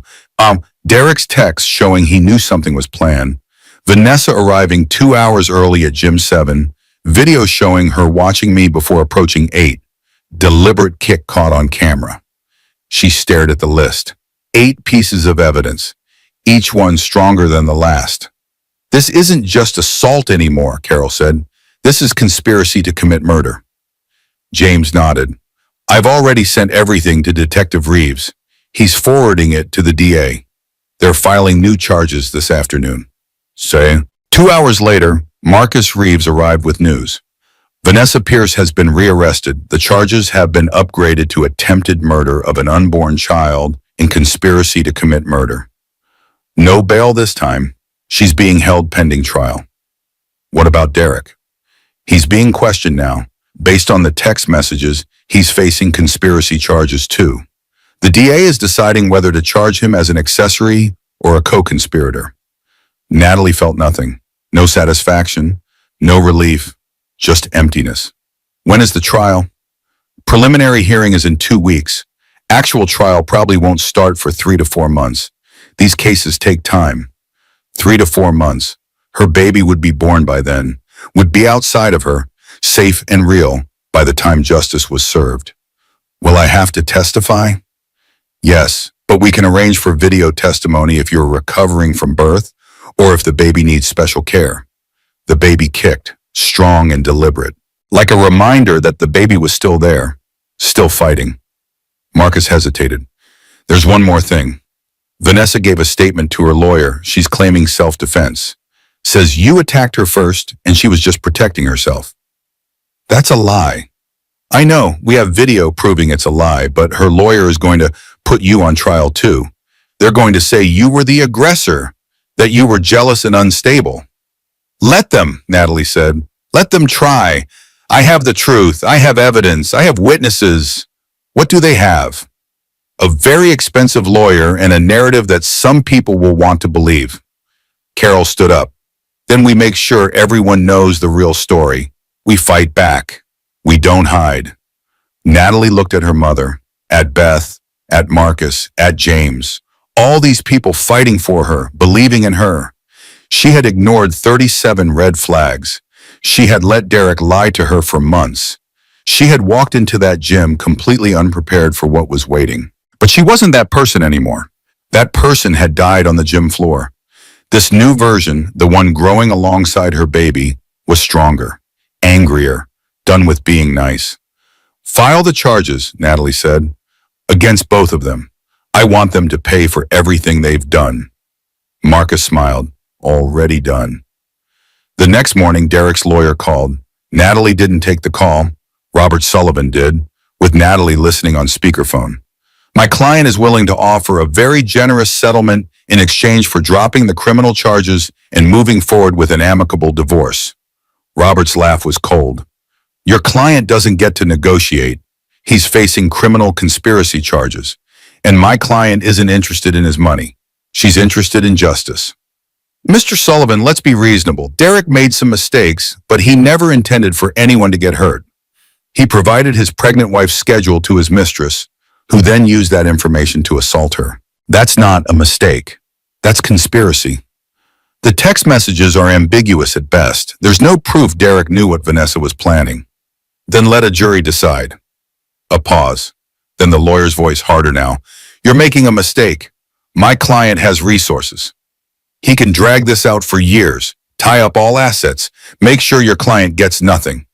Derek's text showing he knew something was planned. Vanessa arriving 2 hours early at Gym 7. Video showing her watching me before approaching 8. Deliberate kick caught on camera. She stared at the list. 8 pieces of evidence, each one stronger than the last. This isn't just assault anymore, Carol said. This is conspiracy to commit murder. James nodded. I've already sent everything to Detective Reeves. He's forwarding it to the DA. They're filing new charges this afternoon. Say, 2 hours later, Marcus Reeves arrived with news. Vanessa Pierce has been rearrested. The charges have been upgraded to attempted murder of an unborn child and conspiracy to commit murder. No bail this time. She's being held pending trial. What about Derek? He's being questioned now. Based on the text messages, he's facing conspiracy charges too. The DA is deciding whether to charge him as an accessory or a co-conspirator. Natalie felt nothing. No satisfaction, no relief, just emptiness. When is the trial? Preliminary hearing is in 2 weeks. Actual trial probably won't start for 3 to 4 months. These cases take time. 3 to 4 months. Her baby would be born by then, would be outside of her, safe and real, by the time justice was served. Will I have to testify? Yes, but we can arrange for video testimony if you're recovering from birth or if the baby needs special care. The baby kicked, strong and deliberate, like a reminder that the baby was still there, still fighting. Marcus hesitated. There's one more thing. Vanessa gave a statement to her lawyer. She's claiming self-defense. says you attacked her first and she was just protecting herself. That's a lie. I know, we have video proving it's a lie, but her lawyer is going to put you on trial too. They're going to say you were the aggressor, that you were jealous and unstable. Let them, Natalie said. Let them try. I have the truth. I have evidence. I have witnesses. What do they have? A very expensive lawyer and a narrative that some people will want to believe. Carol stood up. Then we make sure everyone knows the real story. We fight back. We don't hide. Natalie looked at her mother, at Beth, at Marcus, at James. All these people fighting for her, believing in her. She had ignored 37 red flags. She had let Derek lie to her for months. She had walked into that gym completely unprepared for what was waiting. But she wasn't that person anymore. That person had died on the gym floor. This new version, the one growing alongside her baby, was stronger, angrier, done with being nice. File the charges, Natalie said, against both of them. I want them to pay for everything they've done. Marcus smiled. Already done. The next morning, Derek's lawyer called. Natalie didn't take the call. Robert Sullivan did, with Natalie listening on speakerphone. My client is willing to offer a very generous settlement in exchange for dropping the criminal charges and moving forward with an amicable divorce. Robert's laugh was cold. Your client doesn't get to negotiate. He's facing criminal conspiracy charges. And my client isn't interested in his money. She's interested in justice. Mr. Sullivan, let's be reasonable. Derek made some mistakes, but he never intended for anyone to get hurt. He provided his pregnant wife's schedule to his mistress, who then used that information to assault her. That's not a mistake. That's conspiracy. The text messages are ambiguous at best. There's no proof Derek knew what Vanessa was planning. Then let a jury decide. A pause. Then the lawyer's voice harder now. You're making a mistake. My client has resources. He can drag this out for years, tie up all assets, make sure your client gets nothing.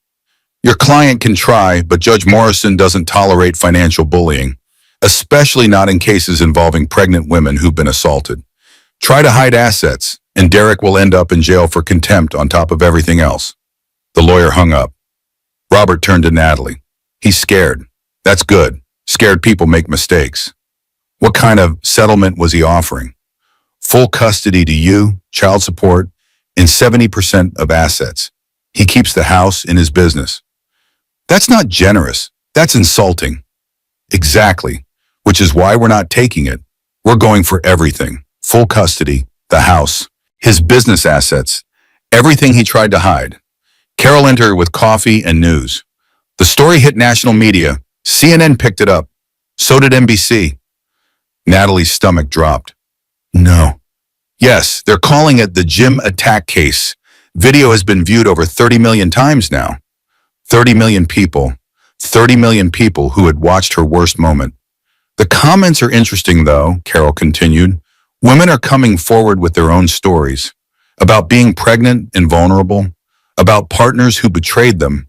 Your client can try, but Judge Morrison doesn't tolerate financial bullying, especially not in cases involving pregnant women who've been assaulted. Try to hide assets, and Derek will end up in jail for contempt on top of everything else. The lawyer hung up. Robert turned to Natalie. He's scared. That's good. Scared people make mistakes. What kind of settlement was he offering? Full custody to you, child support, and 70% of assets. He keeps the house in his business. That's not generous. That's insulting. Exactly, which is why we're not taking it. We're going for everything. Full custody, the house, his business assets, everything he tried to hide. Carol entered with coffee and news. The story hit national media. CNN picked it up. So did NBC. Natalie's stomach dropped. No. Yes, they're calling it the gym attack case. Video has been viewed over 30 million times now. 30 million people. 30 million people who had watched her worst moment. The comments are interesting though, Carol continued. Women are coming forward with their own stories. About being pregnant and vulnerable. About partners who betrayed them.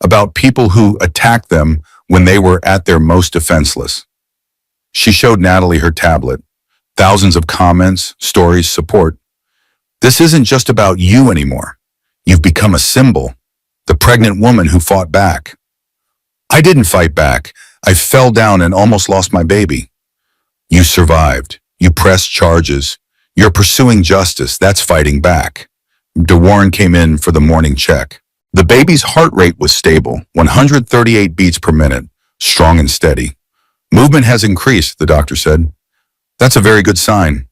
About people who attacked them when they were at their most defenseless. She showed Natalie her tablet. Thousands of comments, stories, support. This isn't just about you anymore. You've become a symbol. The pregnant woman who fought back. I didn't fight back. I fell down and almost lost my baby. You survived. You pressed charges. You're pursuing justice. That's fighting back. DeWarren came in for the morning check. The baby's heart rate was stable, 138 beats per minute, strong and steady. Movement has increased, the doctor said. That's a very good sign.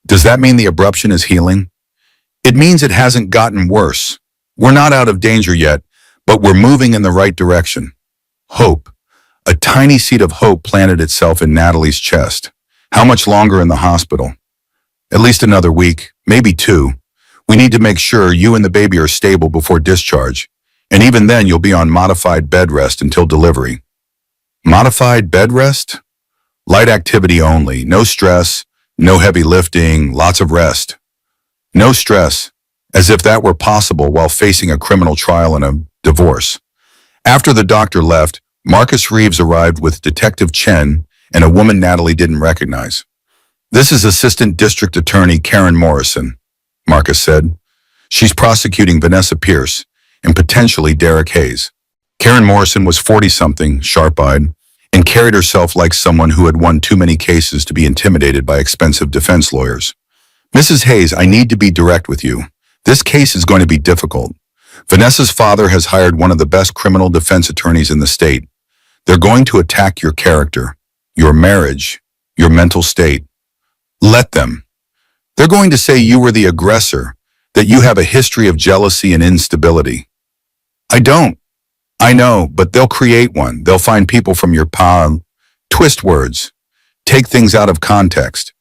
Does that mean the abruption is healing? It means it hasn't gotten worse. We're not out of danger yet, but we're moving in the right direction. Hope. A tiny seed of hope planted itself in Natalie's chest. How much longer in the hospital? At least another week, maybe 2. We need to make sure you and the baby are stable before discharge. And even then, you'll be on modified bed rest until delivery. Modified bed rest? Light activity only, no stress, no heavy lifting, lots of rest. No stress, as if that were possible while facing a criminal trial and a divorce. After the doctor left, Marcus Reeves arrived with Detective Chen and a woman Natalie didn't recognize. This is Assistant District Attorney Karen Morrison, Marcus said. She's prosecuting Vanessa Pierce and potentially Derek Hayes. Karen Morrison was 40-something, sharp-eyed, and carried herself like someone who had won too many cases to be intimidated by expensive defense lawyers. Mrs. Hayes, I need to be direct with you. This case is going to be difficult. Vanessa's father has hired one of the best criminal defense attorneys in the state. They're going to attack your character, your marriage, your mental state. Let them. They're going to say you were the aggressor, that you have a history of jealousy and instability. I don't. I know, but they'll create one. They'll find people from your past, twist words, take things out of context.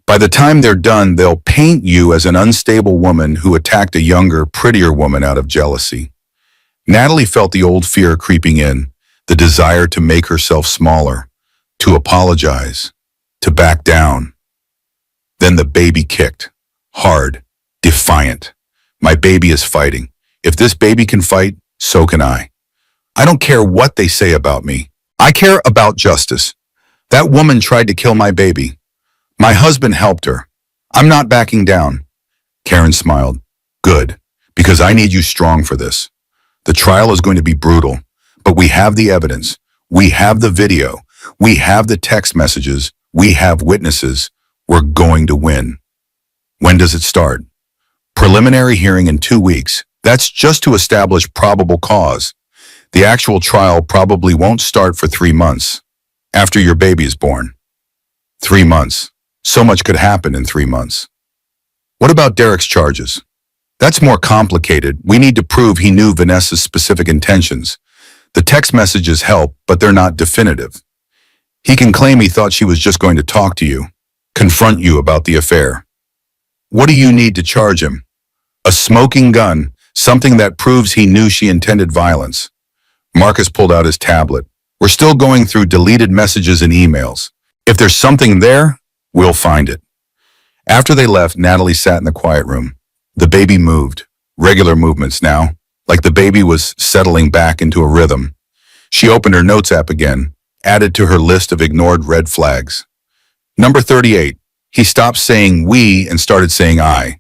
By the time they're done, they'll paint you as an unstable woman who attacked a younger, prettier woman out of jealousy. Natalie felt the old fear creeping in, the desire to make herself smaller, to apologize, to back down. Then the baby kicked, hard, defiant. My baby is fighting. If this baby can fight, so can I. I don't care what they say about me. I care about justice. That woman tried to kill my baby. My husband helped her. I'm not backing down. Karen smiled. Good, because I need you strong for this. The trial is going to be brutal, but we have the evidence. We have the video. We have the text messages. We have witnesses. We're going to win. When does it start? Preliminary hearing in 2 weeks. That's just to establish probable cause. The actual trial probably won't start for 3 months. After your baby is born. 3 months. So much could happen in 3 months. What about Derek's charges? That's more complicated. We need to prove he knew Vanessa's specific intentions. The text messages help, but they're not definitive. He can claim he thought she was just going to talk to you, confront you about the affair. What do you need to charge him? A smoking gun, something that proves he knew she intended violence. Marcus pulled out his tablet. We're still going through deleted messages and emails. If there's something there, we'll find it. After they left, Natalie sat in the quiet room. The baby moved, regular movements now, like the baby was settling back into a rhythm. She opened her notes app again, added to her list of ignored red flags. Number 38. He stopped saying we and started saying I.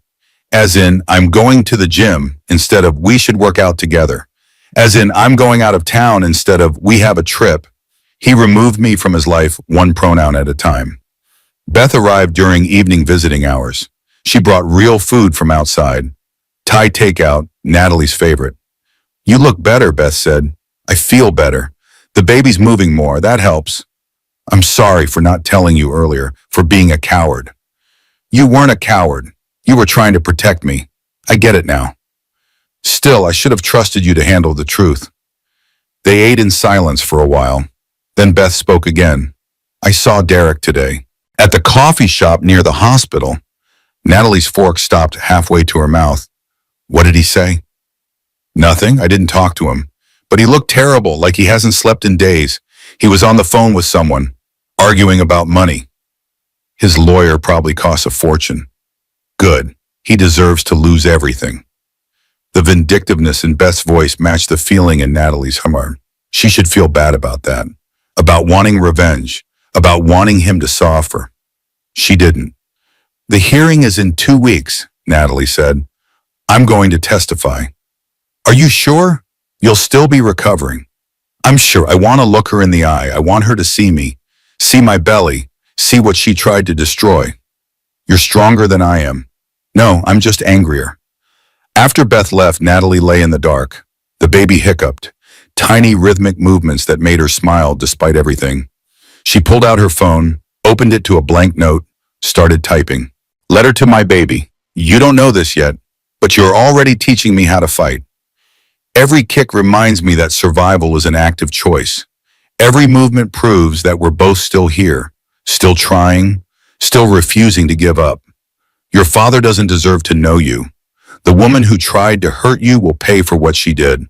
As in, I'm going to the gym instead of we should work out together. As in, I'm going out of town instead of we have a trip. He removed me from his life one pronoun at a time. Beth arrived during evening visiting hours. She brought real food from outside. Thai takeout, Natalie's favorite. You look better, Beth said. I feel better. The baby's moving more, that helps. I'm sorry for not telling you earlier, for being a coward. You weren't a coward. You were trying to protect me. I get it now. Still, I should have trusted you to handle the truth. They ate in silence for a while. Then Beth spoke again. I saw Derek today. At the coffee shop near the hospital. Natalie's fork stopped halfway to her mouth. What did he say? Nothing. I didn't talk to him. But he looked terrible, like he hasn't slept in days. He was on the phone with someone, arguing about money. His lawyer probably costs a fortune. Good. He deserves to lose everything. The vindictiveness in Beth's voice matched the feeling in Natalie's heart. She should feel bad about that. About wanting revenge. About wanting him to suffer. She didn't. The hearing is in 2 weeks, Natalie said. I'm going to testify. Are you sure? You'll still be recovering. I'm sure. I want to look her in the eye. I want her to see me. See my belly. See what she tried to destroy. You're stronger than I am. No, I'm just angrier. After Beth left, Natalie lay in the dark. The baby hiccuped. Tiny rhythmic movements that made her smile despite everything. She pulled out her phone, opened it to a blank note, started typing. Letter to my baby. You don't know this yet, but you're already teaching me how to fight. Every kick reminds me that survival is an active choice. Every movement proves that we're both still here, still trying, still refusing to give up. Your father doesn't deserve to know you. The woman who tried to hurt you will pay for what she did.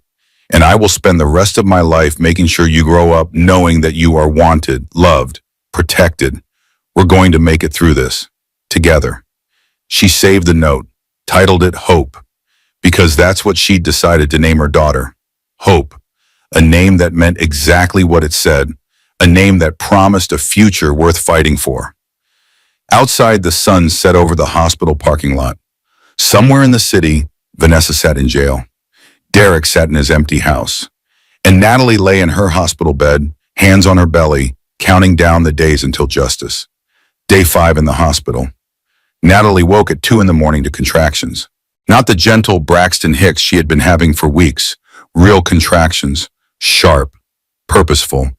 And I will spend the rest of my life making sure you grow up knowing that you are wanted, loved, protected. We're going to make it through this. Together. She saved the note, titled it Hope, because that's what she'd decided to name her daughter. Hope. A name that meant exactly what it said. A name that promised a future worth fighting for. Outside, the sun set over the hospital parking lot. Somewhere in the city, Vanessa sat in jail. Derek sat in his empty house. And Natalie lay in her hospital bed, hands on her belly, counting down the days until justice. Day 5 in the hospital. Natalie woke at 2 in the morning to contractions. Not the gentle Braxton Hicks she had been having for weeks. Real contractions. Sharp. Purposeful.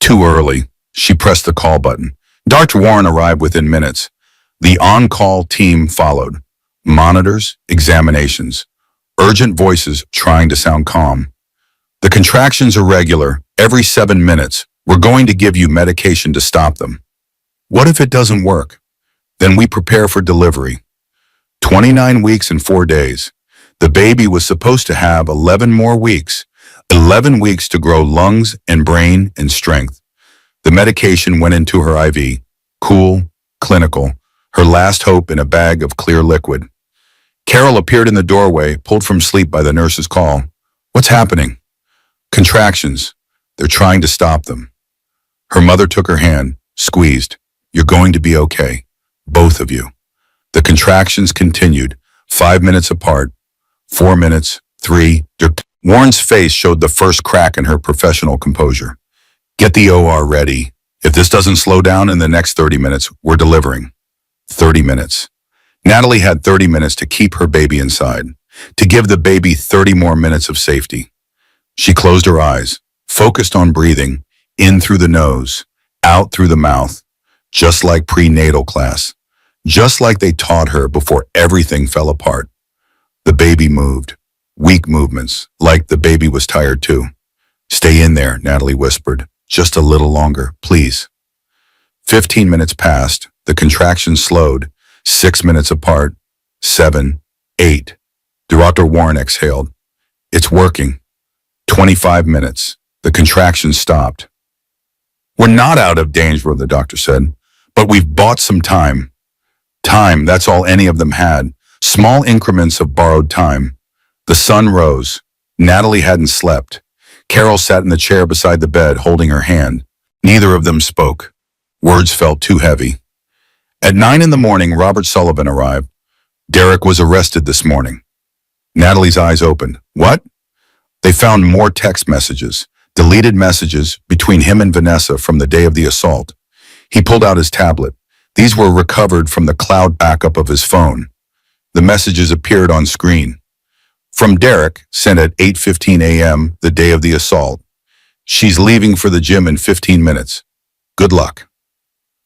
Too early. She pressed the call button. Dr. Warren arrived within minutes. The on-call team followed. Monitors, examinations. Urgent voices trying to sound calm. The contractions are regular, every 7 minutes. We're going to give you medication to stop them. What if it doesn't work? Then we prepare for delivery. 29 weeks and 4 days. The baby was supposed to have 11 more weeks. 11 weeks to grow lungs and brain and strength. The medication went into her IV. Cool, clinical, her last hope in a bag of clear liquid. Carol appeared in the doorway, pulled from sleep by the nurse's call. What's happening? Contractions. They're trying to stop them. Her mother took her hand, squeezed. You're going to be okay. Both of you. The contractions continued, 5 minutes apart, 4 minutes, 3. Warren's face showed the first crack in her professional composure. Get the OR ready. If this doesn't slow down in the next 30 minutes, we're delivering. 30 minutes. Natalie had 30 minutes to keep her baby inside, to give the baby 30 more minutes of safety. She closed her eyes, focused on breathing, in through the nose, out through the mouth, just like prenatal class, just like they taught her before everything fell apart. The baby moved, weak movements, like the baby was tired too. Stay in there, Natalie whispered. Just a little longer, please. 15 minutes passed, the contractions slowed, 6 minutes apart, 7, 8. Dr. Warren exhaled. It's working. 25 minutes. The contractions stopped. We're not out of danger, the doctor said, but we've bought some time. Time, that's all any of them had. Small increments of borrowed time. The sun rose. Natalie hadn't slept. Carol sat in the chair beside the bed, holding her hand. Neither of them spoke. Words felt too heavy. At 9 in the morning, Robert Sullivan arrived. Derek was arrested this morning. Natalie's eyes opened. What? They found more text messages, deleted messages between him and Vanessa from the day of the assault. He pulled out his tablet. These were recovered from the cloud backup of his phone. The messages appeared on screen. From Derek, sent at 8:15 a.m. the day of the assault. She's leaving for the gym in 15 minutes. Good luck.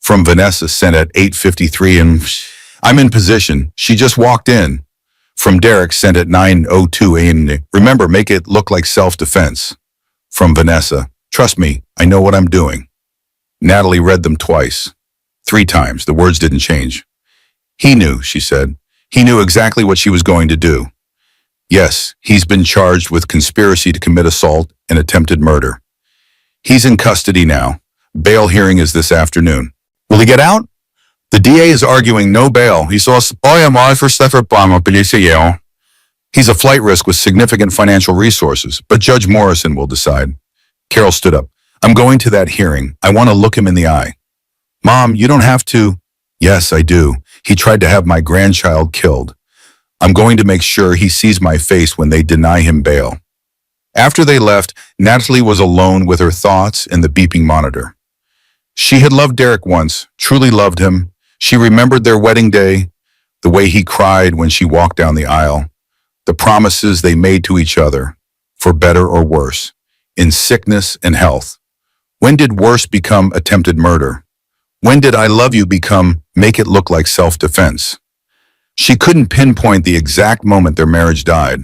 From Vanessa, sent at 8:53 and I'm in position. She just walked in. From Derek, sent at 9:02 a.m. Remember, make it look like self-defense. From Vanessa, trust me, I know what I'm doing. Natalie read them twice. 3 times, the words didn't change. He knew, she said. He knew exactly what she was going to do. Yes, he's been charged with conspiracy to commit assault and attempted murder. He's in custody now. Bail hearing is this afternoon. Will he get out? The DA is arguing no bail. He's a flight risk with significant financial resources, but Judge Morrison will decide. Carol stood up. I'm going to that hearing. I want to look him in the eye. Mom, you don't have to. Yes, I do. He tried to have my grandchild killed. I'm going to make sure he sees my face when they deny him bail. After they left, Natalie was alone with her thoughts and the beeping monitor. She had loved Derek once, truly loved him. She remembered their wedding day, the way he cried when she walked down the aisle, the promises they made to each other, for better or worse, in sickness and health. When did worse become attempted murder? When did I love you become make it look like self-defense? She couldn't pinpoint the exact moment their marriage died.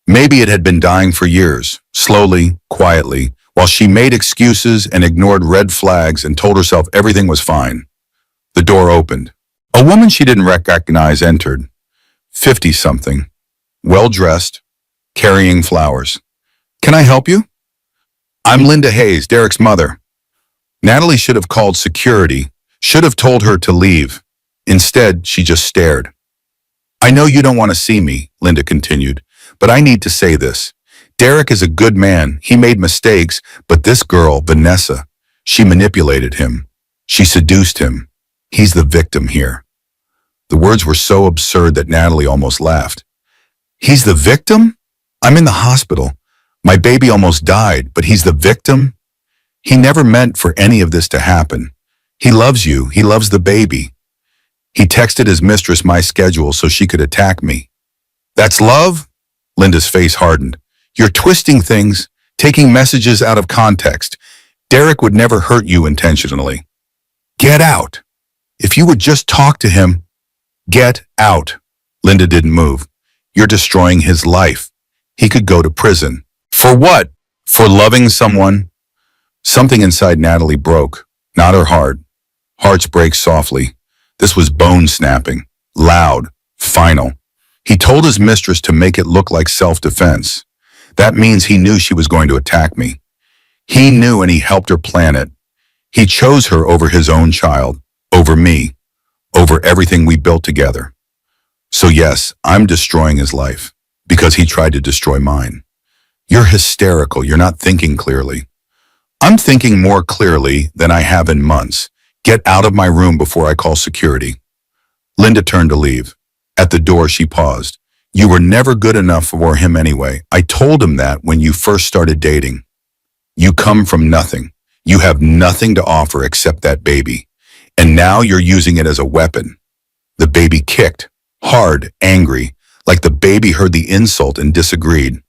Maybe it had been dying for years, slowly, quietly, while she made excuses and ignored red flags and told herself everything was fine. The door opened. A woman she didn't recognize entered. 50-something, well-dressed, carrying flowers. Can I help you? I'm Linda Hayes, Derek's mother. Natalie should have called security, should have told her to leave. Instead, she just stared. I know you don't want to see me, Linda continued, but I need to say this. Derek is a good man. He made mistakes, but this girl, Vanessa, she manipulated him. She seduced him. He's the victim here. The words were so absurd that Natalie almost laughed. He's the victim? I'm in the hospital. My baby almost died, but he's the victim? He never meant for any of this to happen. He loves you. He loves the baby. He texted his mistress my schedule so she could attack me. That's love? Linda's face hardened. You're twisting things, taking messages out of context. Derek would never hurt you intentionally. Get out. If you would just talk to him, get out. Linda didn't move. You're destroying his life. He could go to prison. For what? For loving someone? Something inside Natalie broke, not her heart. Hearts break softly. This was bone snapping, loud, final. He told his mistress to make it look like self-defense. That means he knew she was going to attack me. He knew and he helped her plan it. He chose her over his own child, over me, over everything we built together. So yes, I'm destroying his life because he tried to destroy mine. You're hysterical. You're not thinking clearly. I'm thinking more clearly than I have in months. Get out of my room before I call security. Linda turned to leave. At the door, she paused. You were never good enough for him anyway. I told him that when you first started dating. You come from nothing. You have nothing to offer except that baby. And now you're using it as a weapon. The baby kicked, hard, angry, like the baby heard the insult and disagreed.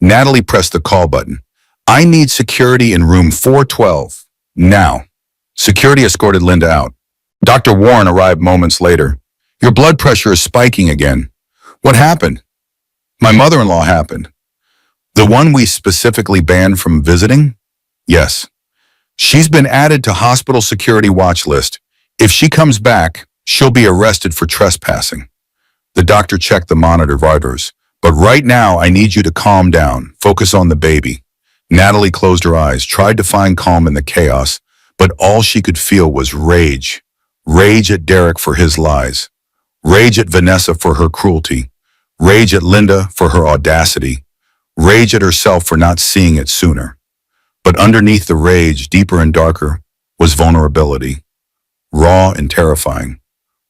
Natalie pressed the call button. I need security in room 412. Now. Security escorted Linda out. Dr. Warren arrived moments later. Your blood pressure is spiking again. What happened? My mother-in-law happened. The one we specifically banned from visiting? Yes. She's been added to hospital security watch list. If she comes back, she'll be arrested for trespassing. The doctor checked the monitor vitals. But right now, I need you to calm down. Focus on the baby. Natalie closed her eyes, tried to find calm in the chaos, but all she could feel was rage. Rage at Derek for his lies. Rage at Vanessa for her cruelty. Rage at Linda for her audacity. Rage at herself for not seeing it sooner. But underneath the rage, deeper and darker, was vulnerability. Raw and terrifying.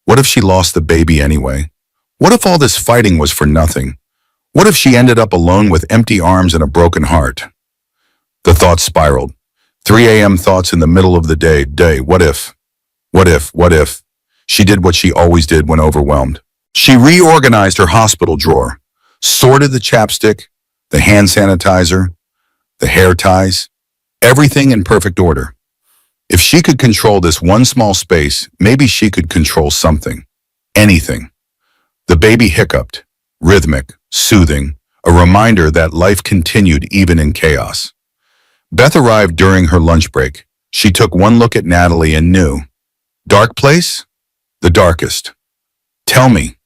What if she lost the baby anyway? What if all this fighting was for nothing? What if she ended up alone with empty arms and a broken heart? The thoughts spiraled. 3 a.m. thoughts in the middle of the day. What if? What if? What if? She did what she always did when overwhelmed. She reorganized her hospital drawer, sorted the chapstick, the hand sanitizer, the hair ties, everything in perfect order. If she could control this one small space, maybe she could control something. Anything. The baby hiccuped, rhythmic, soothing, a reminder that life continued even in chaos. Beth arrived during her lunch break. She took one look at Natalie and knew. Dark place? The darkest. Tell me.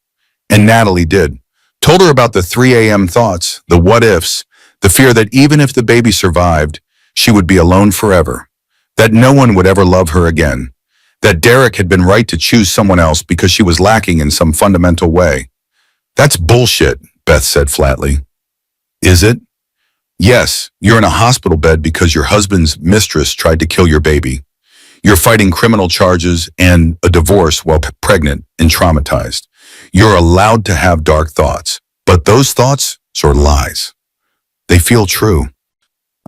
And Natalie did. Told her about the 3 a.m. thoughts, the what-ifs, the fear that even if the baby survived, she would be alone forever, that no one would ever love her again, that Derek had been right to choose someone else because she was lacking in some fundamental way. That's bullshit, Beth said flatly. Is it? Yes, you're in a hospital bed because your husband's mistress tried to kill your baby. You're fighting criminal charges and a divorce while pregnant and traumatized. You're allowed to have dark thoughts, but those thoughts are lies. They feel true.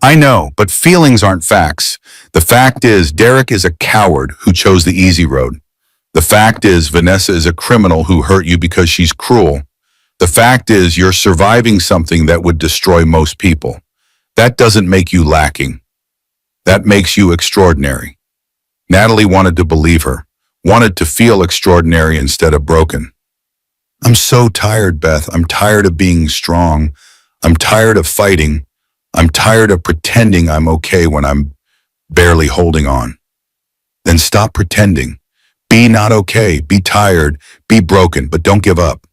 I know, but feelings aren't facts. The fact is, Derek is a coward who chose the easy road. The fact is, Vanessa is a criminal who hurt you because she's cruel. The fact is, you're surviving something that would destroy most people. That doesn't make you lacking. That makes you extraordinary. Natalie wanted to believe her, wanted to feel extraordinary instead of broken. I'm so tired, Beth. I'm tired of being strong. I'm tired of fighting. I'm tired of pretending I'm okay when I'm barely holding on. Then stop pretending. Be not okay. Be tired. Be broken, but don't give up.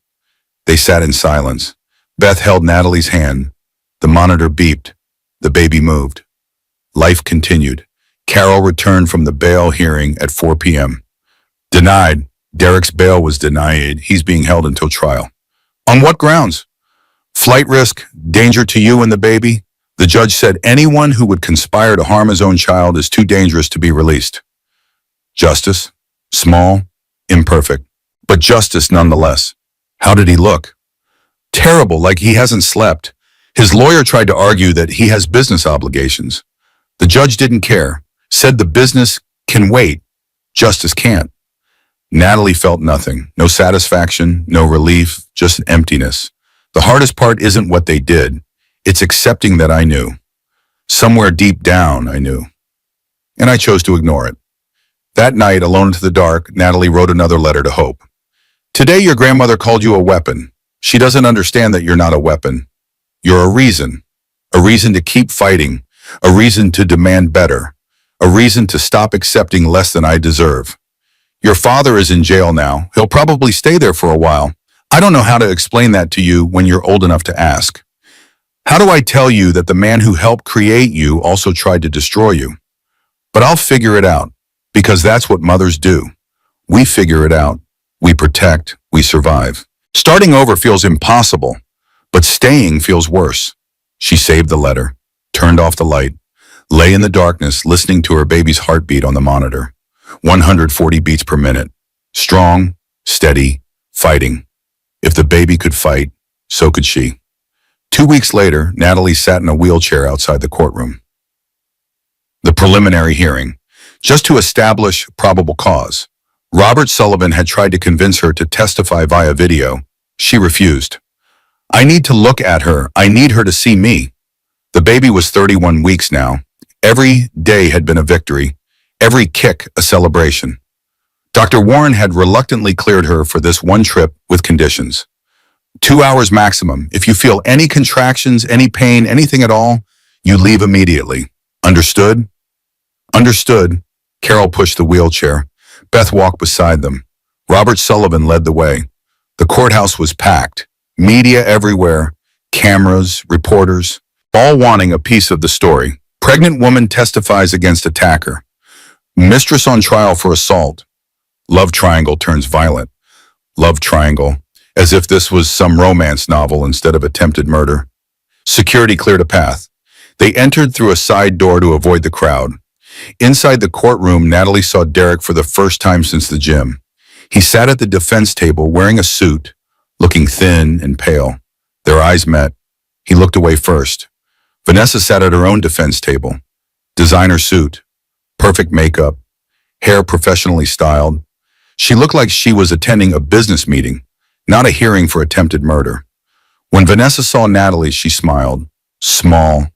They sat in silence. Beth held Natalie's hand. The monitor beeped. The baby moved. Life continued. Carol returned from the bail hearing at 4 p.m. Denied. Derek's bail was denied. He's being held until trial. On what grounds? Flight risk, danger to you and the baby. The judge said anyone who would conspire to harm his own child is too dangerous to be released. Justice. Small, imperfect, but justice nonetheless. How did he look? Terrible, like he hasn't slept. His lawyer tried to argue that he has business obligations. The judge didn't care, said the business can wait, justice can't. Natalie felt nothing, no satisfaction, no relief, just emptiness. The hardest part isn't what they did, it's accepting that I knew. Somewhere deep down, I knew. And I chose to ignore it. That night, alone into the dark, Natalie wrote another letter to Hope. Today, your grandmother called you a weapon. She doesn't understand that you're not a weapon. You're a reason to keep fighting, a reason to demand better, a reason to stop accepting less than I deserve. Your father is in jail now. He'll probably stay there for a while. I don't know how to explain that to you when you're old enough to ask. How do I tell you that the man who helped create you also tried to destroy you? But I'll figure it out, because that's what mothers do. We figure it out. We protect. We survive. Starting over feels impossible, but staying feels worse. She saved the letter, turned off the light, lay in the darkness listening to her baby's heartbeat on the monitor. 140 beats per minute. Strong, steady, fighting. If the baby could fight, so could she. 2 weeks later, Natalie sat in a wheelchair outside the courtroom. The preliminary hearing, just to establish probable cause. Robert Sullivan had tried to convince her to testify via video. She refused. I need to look at her. I need her to see me. The baby was 31 weeks now. Every day had been a victory. Every kick a celebration. Dr. Warren had reluctantly cleared her for this one trip with conditions. 2 hours maximum. If you feel any contractions, any pain, anything at all, you leave immediately. Understood? Understood. Carol pushed the wheelchair. Beth walked beside them. Robert Sullivan led the way. The courthouse was packed. Media everywhere. Cameras, reporters, all wanting a piece of the story. Pregnant woman testifies against attacker. Mistress on trial for assault. Love triangle turns violent. Love triangle, as if this was some romance novel instead of attempted murder. Security cleared a path. They entered through a side door to avoid the crowd. Inside the courtroom, Natalie saw Derek for the first time since the gym. He sat at the defense table wearing a suit, looking thin and pale. Their eyes met. He looked away first. Vanessa sat at her own defense table. Designer suit, perfect makeup, hair professionally styled. She looked like she was attending a business meeting, not a hearing for attempted murder. When Vanessa saw Natalie, she smiled. Small,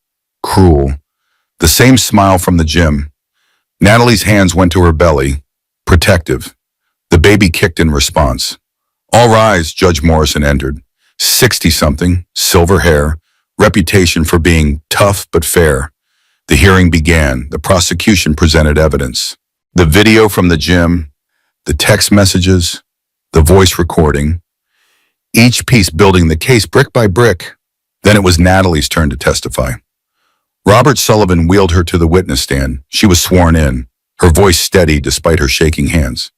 cruel, the same smile from the gym. Natalie's hands went to her belly, protective. The baby kicked in response. All rise, Judge Morrison entered. 60-something, silver hair, reputation for being tough but fair. The hearing began. The prosecution presented evidence. The video from the gym, the text messages, the voice recording, each piece building the case brick by brick. Then it was Natalie's turn to testify. Robert Sullivan wheeled her to the witness stand. She was sworn in, her voice steady despite her shaking hands.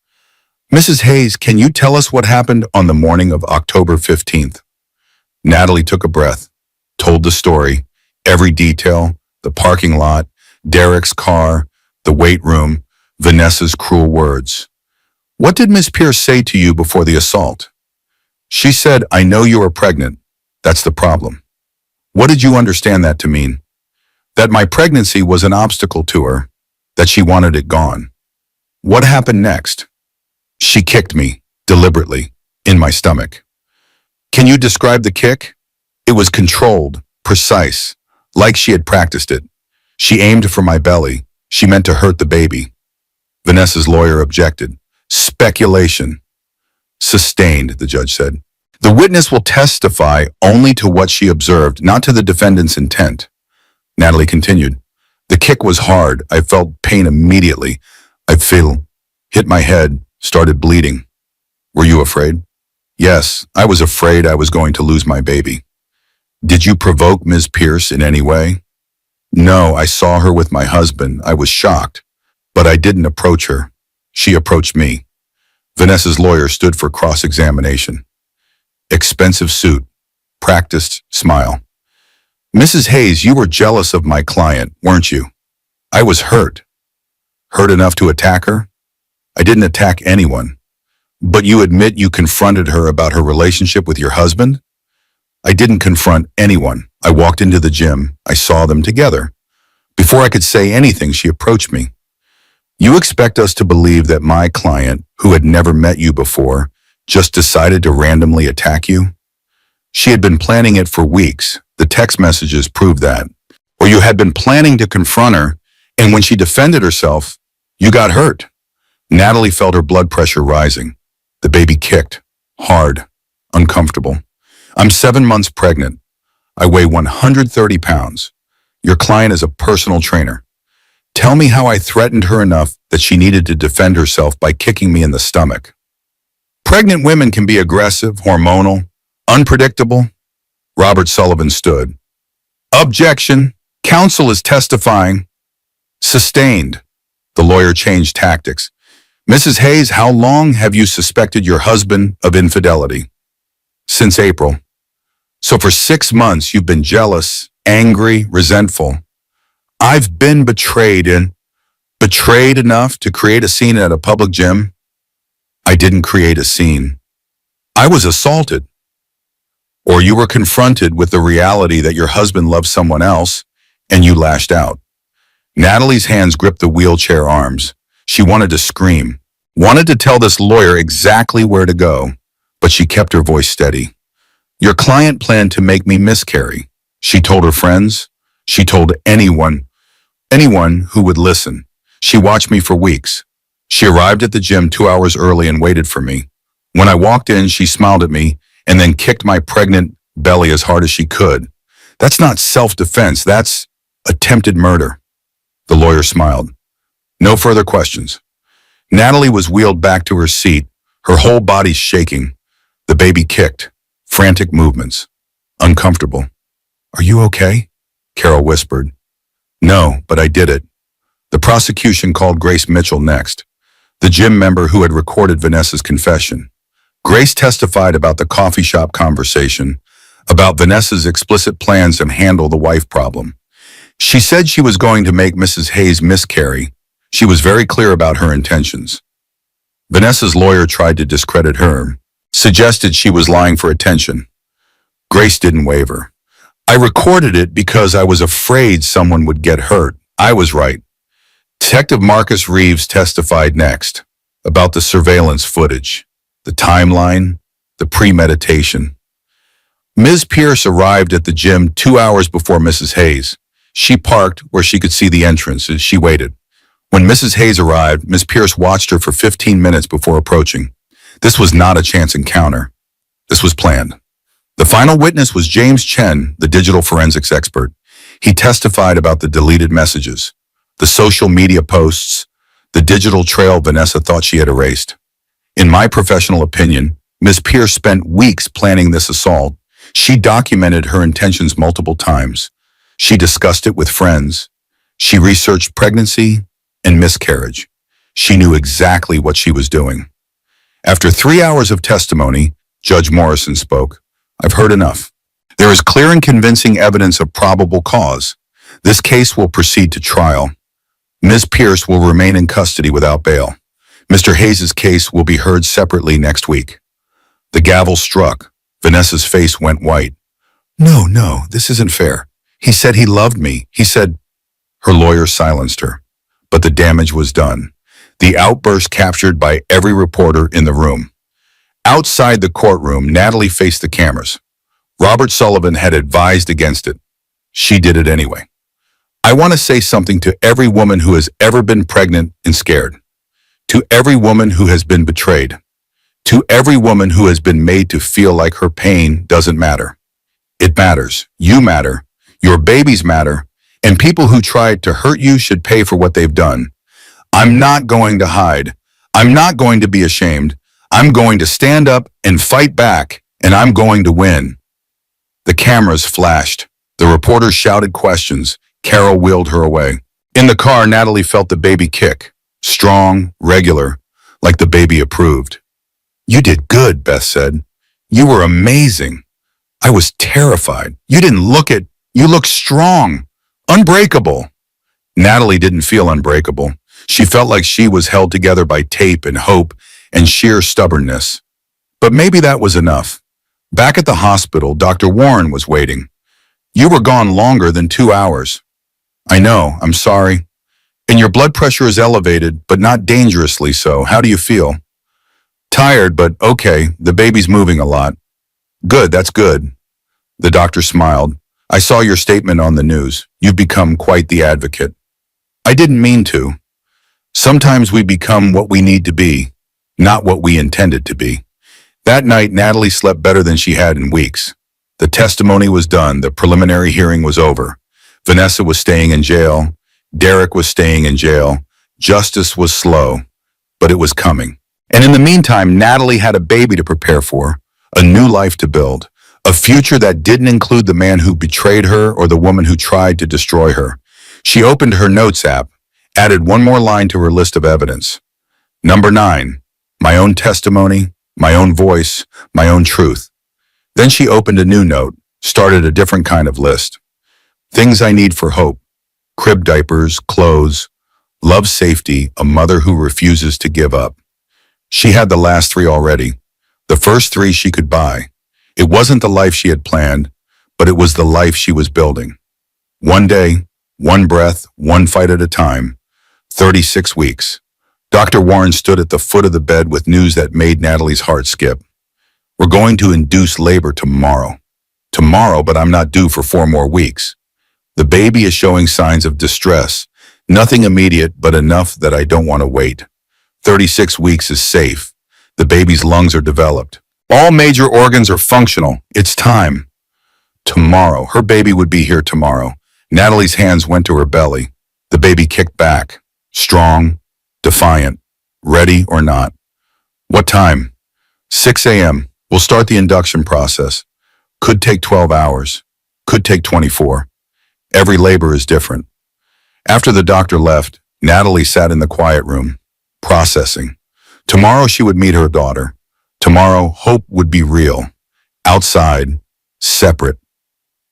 Mrs. Hayes, can you tell us what happened on the morning of October 15th? Natalie took a breath, told the story, every detail, the parking lot, Derek's car, the weight room, Vanessa's cruel words. What did Miss Pierce say to you before the assault? She said, I know you are pregnant. That's the problem. What did you understand that to mean? That my pregnancy was an obstacle to her, that she wanted it gone. What happened next? She kicked me, deliberately, in my stomach. Can you describe the kick? It was controlled, precise, like she had practiced it. She aimed for my belly. She meant to hurt the baby. Vanessa's lawyer objected. Speculation. Sustained, the judge said. The witness will testify only to what she observed, not to the defendant's intent. Natalie continued. The kick was hard. I felt pain immediately. I hit my head, started bleeding. Were you afraid? Yes, I was afraid I was going to lose my baby. Did you provoke Ms. Pierce in any way? No, I saw her with my husband. I was shocked, but I didn't approach her. She approached me. Vanessa's lawyer stood for cross-examination. Expensive suit. Practiced smile. Mrs. Hayes, you were jealous of my client, weren't you? I was hurt. Hurt enough to attack her? I didn't attack anyone. But you admit you confronted her about her relationship with your husband? I didn't confront anyone. I walked into the gym. I saw them together. Before I could say anything, she approached me. You expect us to believe that my client, who had never met you before, just decided to randomly attack you? She had been planning it for weeks. The text messages proved that. Or you had been planning to confront her, and when she defended herself, you got hurt. Natalie felt her blood pressure rising. The baby kicked. Hard. Uncomfortable. I'm 7 months pregnant. I weigh 130 pounds. Your client is a personal trainer. Tell me how I threatened her enough that she needed to defend herself by kicking me in the stomach. Pregnant women can be aggressive, hormonal, unpredictable. Robert Sullivan stood. Objection. Counsel is testifying. Sustained. The lawyer changed tactics. Mrs. Hayes, how long have you suspected your husband of infidelity? Since April. So for 6 months you've been jealous, angry, resentful. I've been betrayed enough to create a scene at a public gym? I didn't create a scene. I was assaulted. Or you were confronted with the reality that your husband loves someone else and you lashed out. Natalie's hands gripped the wheelchair arms. She wanted to scream, wanted to tell this lawyer exactly where to go, but she kept her voice steady. Your client planned to make me miscarry. She told her friends. She told anyone who would listen. She watched me for weeks. She arrived at the gym 2 hours early and waited for me. When I walked in, she smiled at me and then kicked my pregnant belly as hard as she could. That's not self-defense. That's attempted murder. The lawyer smiled. No further questions. Natalie was wheeled back to her seat, her whole body shaking. The baby kicked. Frantic movements. Uncomfortable. Are you okay? Carol whispered. No, but I did it. The prosecution called Grace Mitchell next, the gym member who had recorded Vanessa's confession. Grace testified about the coffee shop conversation, about Vanessa's explicit plans to handle the wife problem. She said she was going to make Mrs. Hayes miscarry. She was very clear about her intentions. Vanessa's lawyer tried to discredit her, suggested she was lying for attention. Grace didn't waver. I recorded it because I was afraid someone would get hurt. I was right. Detective Marcus Reeves testified next about the surveillance footage, the timeline, the premeditation. Ms. Pierce arrived at the gym 2 hours before Mrs. Hayes. She parked where she could see the entrance and she waited. When Mrs. Hayes arrived, Ms. Pierce watched her for 15 minutes before approaching. This was not a chance encounter. This was planned. The final witness was James Chen, the digital forensics expert. He testified about the deleted messages, the social media posts, the digital trail Vanessa thought she had erased. In my professional opinion, Ms. Pierce spent weeks planning this assault. She documented her intentions multiple times. She discussed it with friends. She researched pregnancy and miscarriage. She knew exactly what she was doing. After 3 hours of testimony, Judge Morrison spoke. I've heard enough. There is clear and convincing evidence of probable cause. This case will proceed to trial. Ms. Pierce will remain in custody without bail. Mr. Hayes' case will be heard separately next week. The gavel struck. Vanessa's face went white. No, this isn't fair. He said he loved me. He said... Her lawyer silenced her. But the damage was done. The outburst captured by every reporter in the room. Outside the courtroom, Natalie faced the cameras. Robert Sullivan had advised against it. She did it anyway. I want to say something to every woman who has ever been pregnant and scared. To every woman who has been betrayed. To every woman who has been made to feel like her pain doesn't matter. It matters. You matter. Your babies matter. And people who tried to hurt you should pay for what they've done. I'm not going to hide. I'm not going to be ashamed. I'm going to stand up and fight back, and I'm going to win. The cameras flashed. The reporters shouted questions. Carol wheeled her away. In the car, Natalie felt the baby kick. Strong, regular, like the baby approved. You did good, Beth said. You were amazing. I was terrified. You looked strong, unbreakable. Natalie didn't feel unbreakable. She felt like she was held together by tape and hope and sheer stubbornness. But maybe that was enough. Back at the hospital, Dr. Warren was waiting. You were gone longer than 2 hours. I know, I'm sorry. And your blood pressure is elevated, but not dangerously so. How do you feel? Tired, but okay, the baby's moving a lot. Good, that's good. The doctor smiled. I saw your statement on the news. You've become quite the advocate. I didn't mean to. Sometimes we become what we need to be, not what we intended to be. That night, Natalie slept better than she had in weeks. The testimony was done. The preliminary hearing was over. Vanessa was staying in jail. Derek was staying in jail. Justice was slow, but it was coming. And in the meantime, Natalie had a baby to prepare for, a new life to build, a future that didn't include the man who betrayed her or the woman who tried to destroy her. She opened her notes app, added one more line to her list of evidence. Number 9, my own testimony, my own voice, my own truth. Then she opened a new note, started a different kind of list. Things I need for hope. Crib diapers, clothes, love, safety, a mother who refuses to give up. She had the last 3 already. The first 3 she could buy. It wasn't the life she had planned, but it was the life she was building. One day, one breath, one fight at a time. 36 weeks. Dr. Warren stood at the foot of the bed with news that made Natalie's heart skip. We're going to induce labor tomorrow. Tomorrow, but I'm not due for 4 more weeks. The baby is showing signs of distress. Nothing immediate, but enough that I don't want to wait. 36 weeks is safe. The baby's lungs are developed. All major organs are functional. It's time. Tomorrow. Her baby would be here tomorrow. Natalie's hands went to her belly. The baby kicked back. Strong, defiant, ready or not. What time? 6 a.m. We'll start the induction process. Could take 12 hours. Could take 24. Every labor is different. After the doctor left, Natalie sat in the quiet room, processing. Tomorrow she would meet her daughter. Tomorrow, hope would be real. Outside, separate.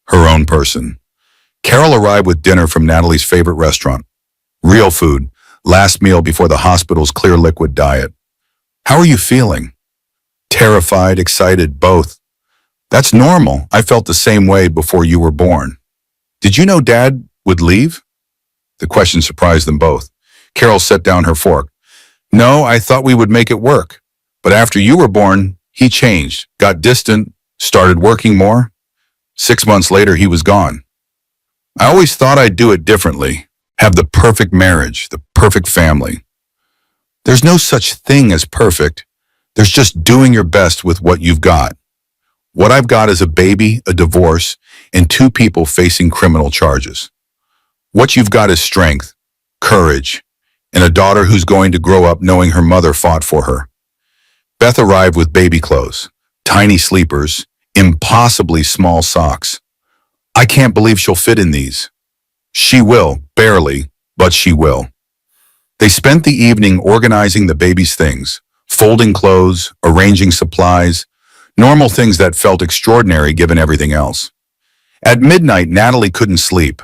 Her own person. Carol arrived with dinner from Natalie's favorite restaurant. Real food, last meal before the hospital's clear liquid diet. How are you feeling? Terrified, excited, both. That's normal. I felt the same way before you were born. Did you know Dad would leave? The question surprised them both. Carol set down her fork. No, I thought we would make it work. But after you were born, he changed, got distant, started working more. 6 months later, he was gone. I always thought I'd do it differently. Have the perfect marriage, the perfect family. There's no such thing as perfect. There's just doing your best with what you've got. What I've got is a baby, a divorce, and 2 people facing criminal charges. What you've got is strength, courage, and a daughter who's going to grow up knowing her mother fought for her. Beth arrived with baby clothes, tiny sleepers, impossibly small socks. I can't believe she'll fit in these. She will, barely, but she will. They spent the evening organizing the baby's things, folding clothes, arranging supplies, normal things that felt extraordinary given everything else. At midnight, Natalie couldn't sleep.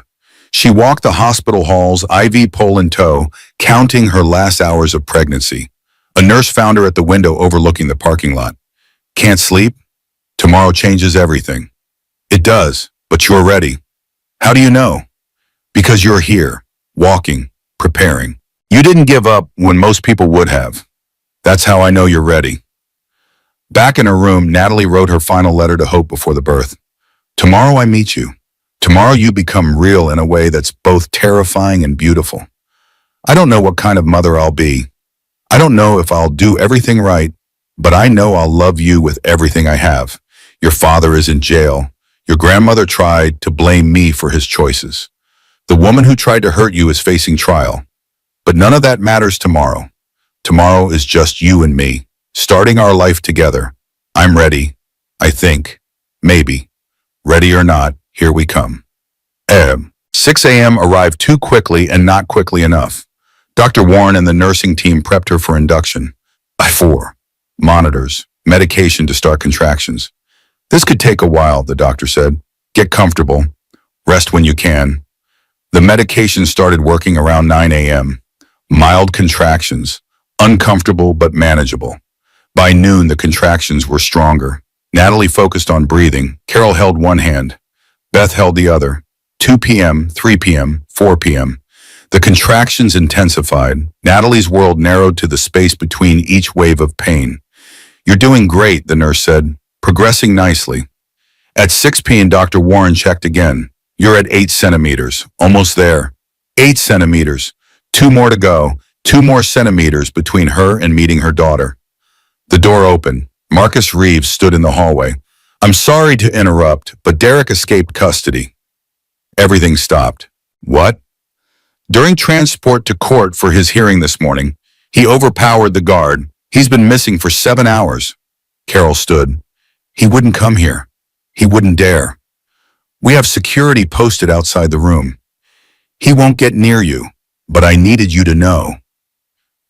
She walked the hospital halls, IV pole in tow, counting her last hours of pregnancy. A nurse found her at the window overlooking the parking lot. Can't sleep? Tomorrow changes everything. It does, but you're ready. How do you know? Because you're here, walking, preparing. You didn't give up when most people would have. That's how I know you're ready. Back in her room, Natalie wrote her final letter to Hope before the birth. Tomorrow I meet you. Tomorrow you become real in a way that's both terrifying and beautiful. I don't know what kind of mother I'll be. I don't know if I'll do everything right, but I know I'll love you with everything I have. Your father is in jail. Your grandmother tried to blame me for his choices. The woman who tried to hurt you is facing trial. But none of that matters tomorrow. Tomorrow is just you and me, starting our life together. I'm ready. I think. Maybe. Ready or not, here we come. 6 a.m. arrived too quickly and not quickly enough. Dr. Warren and the nursing team prepped her for induction. By 4. Monitors, medication to start contractions. This could take a while, the doctor said. Get comfortable. Rest when you can. The medication started working around 9 a.m. Mild contractions, uncomfortable but manageable. By noon, the contractions were stronger. Natalie focused on breathing. Carol held one hand. Beth held the other. 2 p.m., 3 p.m., 4 p.m. The contractions intensified. Natalie's world narrowed to the space between each wave of pain. "You're doing great," the nurse said. "Progressing nicely." At 6 p.m., Dr. Warren checked again. "You're at 8 centimeters. Almost there. 8 centimeters. 2 more to go. 2 more centimeters between her and meeting her daughter." The door opened. Marcus Reeves stood in the hallway. "I'm sorry to interrupt, but Derek escaped custody." Everything stopped. "What?" "During transport to court for his hearing this morning, he overpowered the guard. He's been missing for 7 hours. Carol stood. "He wouldn't come here. He wouldn't dare. We have security posted outside the room. He won't get near you, but I needed you to know."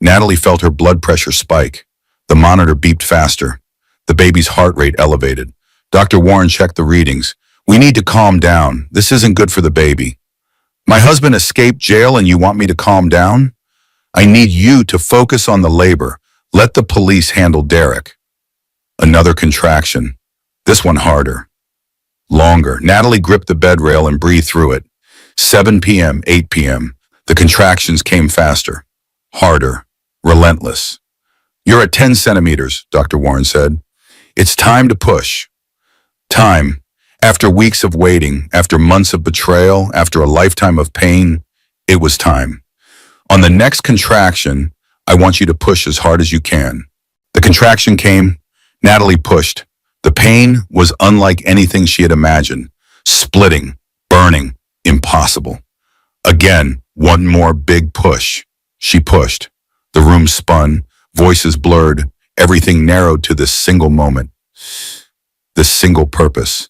Natalie felt her blood pressure spike. The monitor beeped faster. The baby's heart rate elevated. Dr. Warren checked the readings. "We need to calm down. This isn't good for the baby." "My husband escaped jail and you want me to calm down? I need you to focus on the labor. Let the police handle Derek." Another contraction. This one harder. Longer. Natalie gripped the bed rail and breathed through it. 7 p.m., 8 p.m. The contractions came faster. Harder. Relentless. "You're at 10 centimeters, Dr. Warren said. It's time to push." Time. After weeks of waiting, after months of betrayal, after a lifetime of pain, it was time. "On the next contraction, I want you to push as hard as you can." The contraction came. Natalie pushed. The pain was unlike anything she had imagined. Splitting, burning, impossible. Again, one more big push. She pushed. The room spun, voices blurred, everything narrowed to this single moment. This single purpose.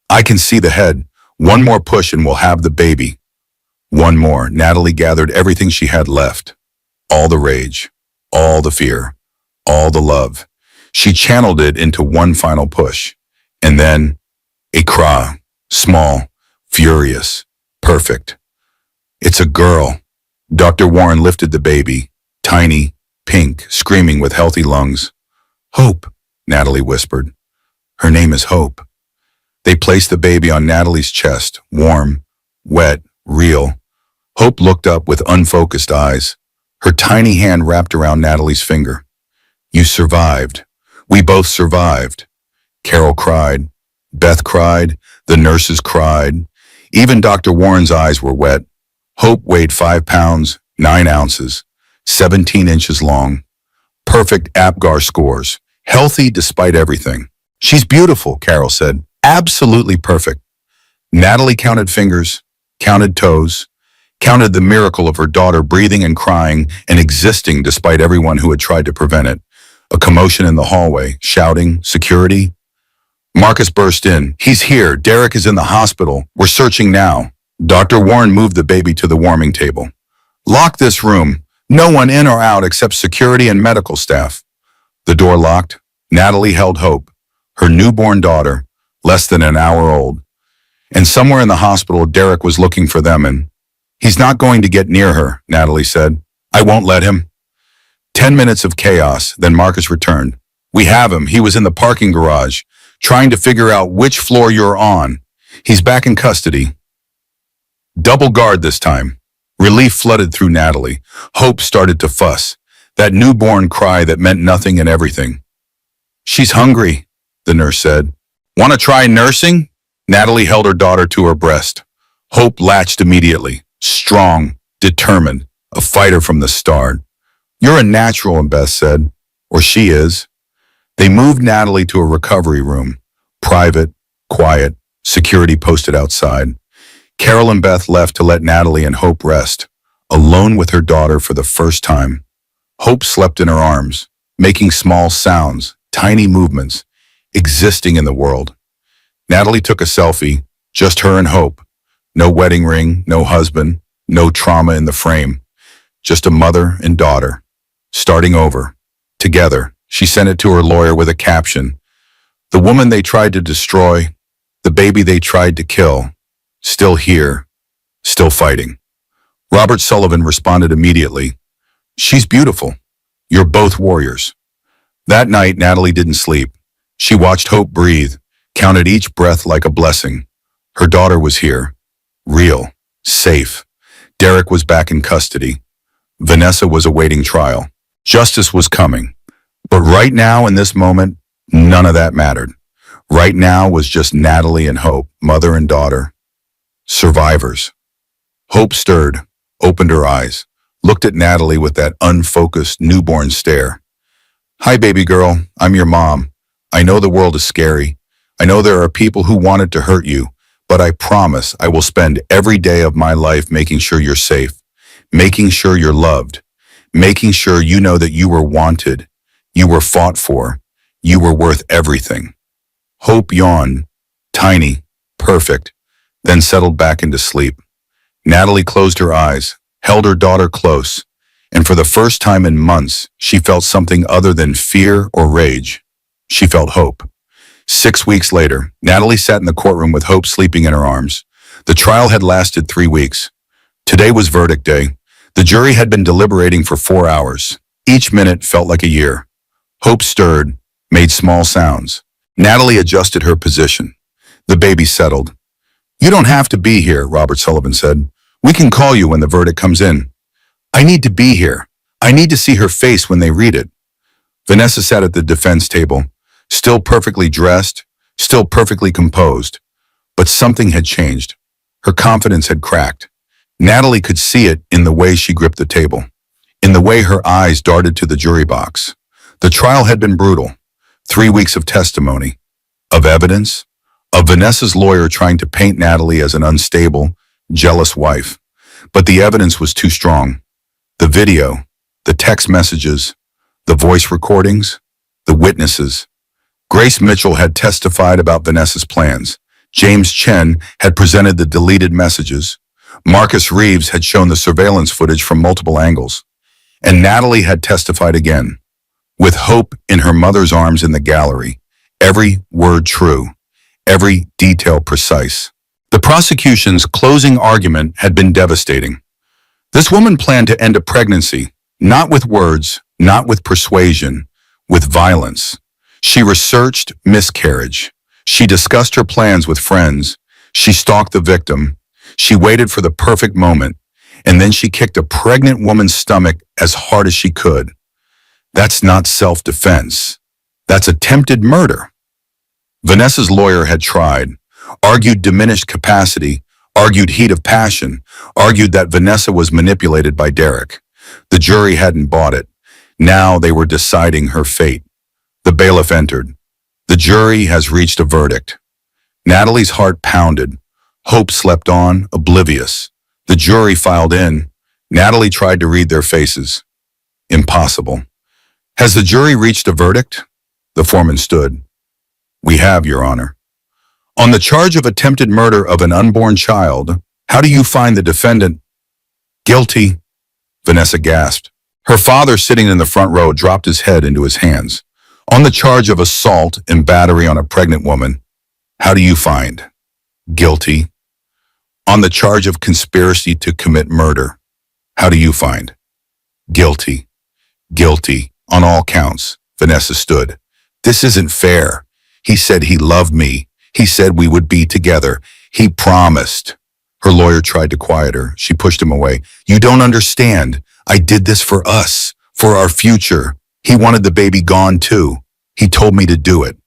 "I can see the head. One more push and we'll have the baby." One more. Natalie gathered everything she had left. All the rage, all the fear, all the love. She channeled it into one final push. And then, a cry. Small, furious, perfect. "It's a girl." Dr. Warren lifted the baby. Tiny, pink, screaming with healthy lungs. "Hope," Natalie whispered. "Her name is Hope." They placed the baby on Natalie's chest, warm, wet, real. Hope looked up with unfocused eyes. Her tiny hand wrapped around Natalie's finger. "You survived. We both survived." Carol cried. Beth cried. The nurses cried. Even Dr. Warren's eyes were wet. Hope weighed 5 pounds, 9 ounces, 17 inches long. Perfect APGAR scores. Healthy despite everything. "She's beautiful," Carol said. "Absolutely perfect." Natalie counted fingers, counted toes, counted the miracle of her daughter breathing and crying and existing despite everyone who had tried to prevent it. A commotion in the hallway, shouting, "Security." Marcus burst in. "He's here. Derek is in the hospital. We're searching now." Dr. Warren moved the baby to the warming table. "Lock this room. No one in or out except security and medical staff." The door locked. Natalie held Hope, her newborn daughter, less than an hour old. And somewhere in the hospital, Derek was looking for them and, "He's not going to get near her," Natalie said. "I won't let him." 10 minutes of chaos, then Marcus returned. "We have him. He was in the parking garage, trying to figure out which floor you're on. He's back in custody." Double guard this time. Relief flooded through Natalie. Hope started to fuss. That newborn cry that meant nothing and everything. "She's hungry," the nurse said. "Want to try nursing?" Natalie held her daughter to her breast. Hope latched immediately. Strong, determined, a fighter from the start. "You're a natural," Beth said. "Or she is." They moved Natalie to a recovery room. Private, quiet, security posted outside. Carol and Beth left to let Natalie and Hope rest, alone with her daughter for the first time. Hope slept in her arms, making small sounds, tiny movements, existing in the world. Natalie took a selfie, just her and Hope. No wedding ring, no husband, no trauma in the frame. Just a mother and daughter, starting over, together. She sent it to her lawyer with a caption. "The woman they tried to destroy, the baby they tried to kill, still here, still fighting." Robert Sullivan responded immediately. "She's beautiful. You're both warriors." That night, Natalie didn't sleep. She watched Hope breathe, counted each breath like a blessing. Her daughter was here. Real. Safe. Derek was back in custody. Vanessa was awaiting trial. Justice was coming. But right now, in this moment, none of that mattered. Right now was just Natalie and Hope, mother and daughter. Survivors. Hope stirred, opened her eyes, looked at Natalie with that unfocused, newborn stare. Hi, baby girl. I'm your mom. I know the world is scary. I know there are people who wanted to hurt you, but I promise I will spend every day of my life making sure you're safe, making sure you're loved, making sure you know that you were wanted, you were fought for, you were worth everything. Hope yawned, tiny, perfect, then settled back into sleep. Natalie closed her eyes, held her daughter close, and for the first time in months, she felt something other than fear or rage. She felt hope. 6 weeks later, Natalie sat in the courtroom with Hope sleeping in her arms. The trial had lasted 3 weeks. Today was verdict day. The jury had been deliberating for 4 hours. Each minute felt like a year. Hope stirred, made small sounds. Natalie adjusted her position. The baby settled. You don't have to be here, Robert Sullivan said. We can call you when the verdict comes in. I need to be here. I need to see her face when they read it. Vanessa sat at the defense table, still perfectly dressed, still perfectly composed. But something had changed. Her confidence had cracked. Natalie could see it in the way she gripped the table, in the way her eyes darted to the jury box. The trial had been brutal. 3 weeks of testimony, of evidence, of Vanessa's lawyer trying to paint Natalie as an unstable, jealous wife. But the evidence was too strong. The video, the text messages, the voice recordings, the witnesses. Grace Mitchell had testified about Vanessa's plans. James Chen had presented the deleted messages. Marcus Reeves had shown the surveillance footage from multiple angles. And Natalie had testified again, with Hope in her mother's arms in the gallery, every word true, every detail precise. The prosecution's closing argument had been devastating. This woman planned to end a pregnancy, not with words, not with persuasion, with violence. She researched miscarriage. She discussed her plans with friends. She stalked the victim. She waited for the perfect moment, and then she kicked a pregnant woman's stomach as hard as she could. That's not self-defense. That's attempted murder. Vanessa's lawyer had tried, argued diminished capacity, argued heat of passion, argued that Vanessa was manipulated by Derek. The jury hadn't bought it. Now they were deciding her fate. The bailiff entered. The jury has reached a verdict. Natalie's heart pounded. Hope slept on, oblivious. The jury filed in. Natalie tried to read their faces. Impossible. Has the jury reached a verdict? The foreman stood. We have, Your Honor. On the charge of attempted murder of an unborn child, how do you find the defendant? Guilty, Vanessa gasped. Her father, sitting in the front row, dropped his head into his hands. On the charge of assault and battery on a pregnant woman, how do you find? Guilty. On the charge of conspiracy to commit murder, how do you find? Guilty. Guilty. On all counts, Vanessa stood. This isn't fair. He said he loved me. He said we would be together. He promised. Her lawyer tried to quiet her. She pushed him away. You don't understand. I did this for us, for our future. He wanted the baby gone too. He told me to do it.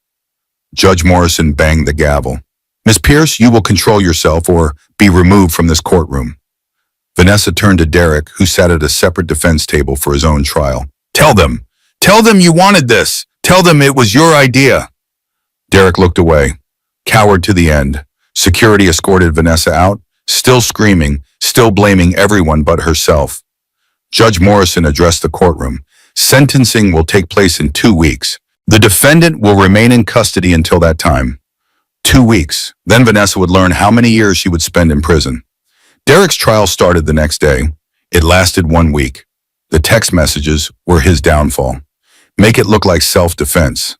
Judge Morrison banged the gavel. Miss Pierce, you will control yourself or be removed from this courtroom. Vanessa turned to Derek, who sat at a separate defense table for his own trial. Tell them you wanted this. Tell them it was your idea. Derek looked away, cowered to the end. Security escorted Vanessa out, still screaming, still blaming everyone but herself. Judge Morrison addressed the courtroom. Sentencing will take place in 2 weeks. The defendant will remain in custody until that time. 2 weeks. Then Vanessa would learn how many years she would spend in prison. Derek's trial started the next day. It lasted 1 week. The text messages were his downfall. Make it look like self-defense.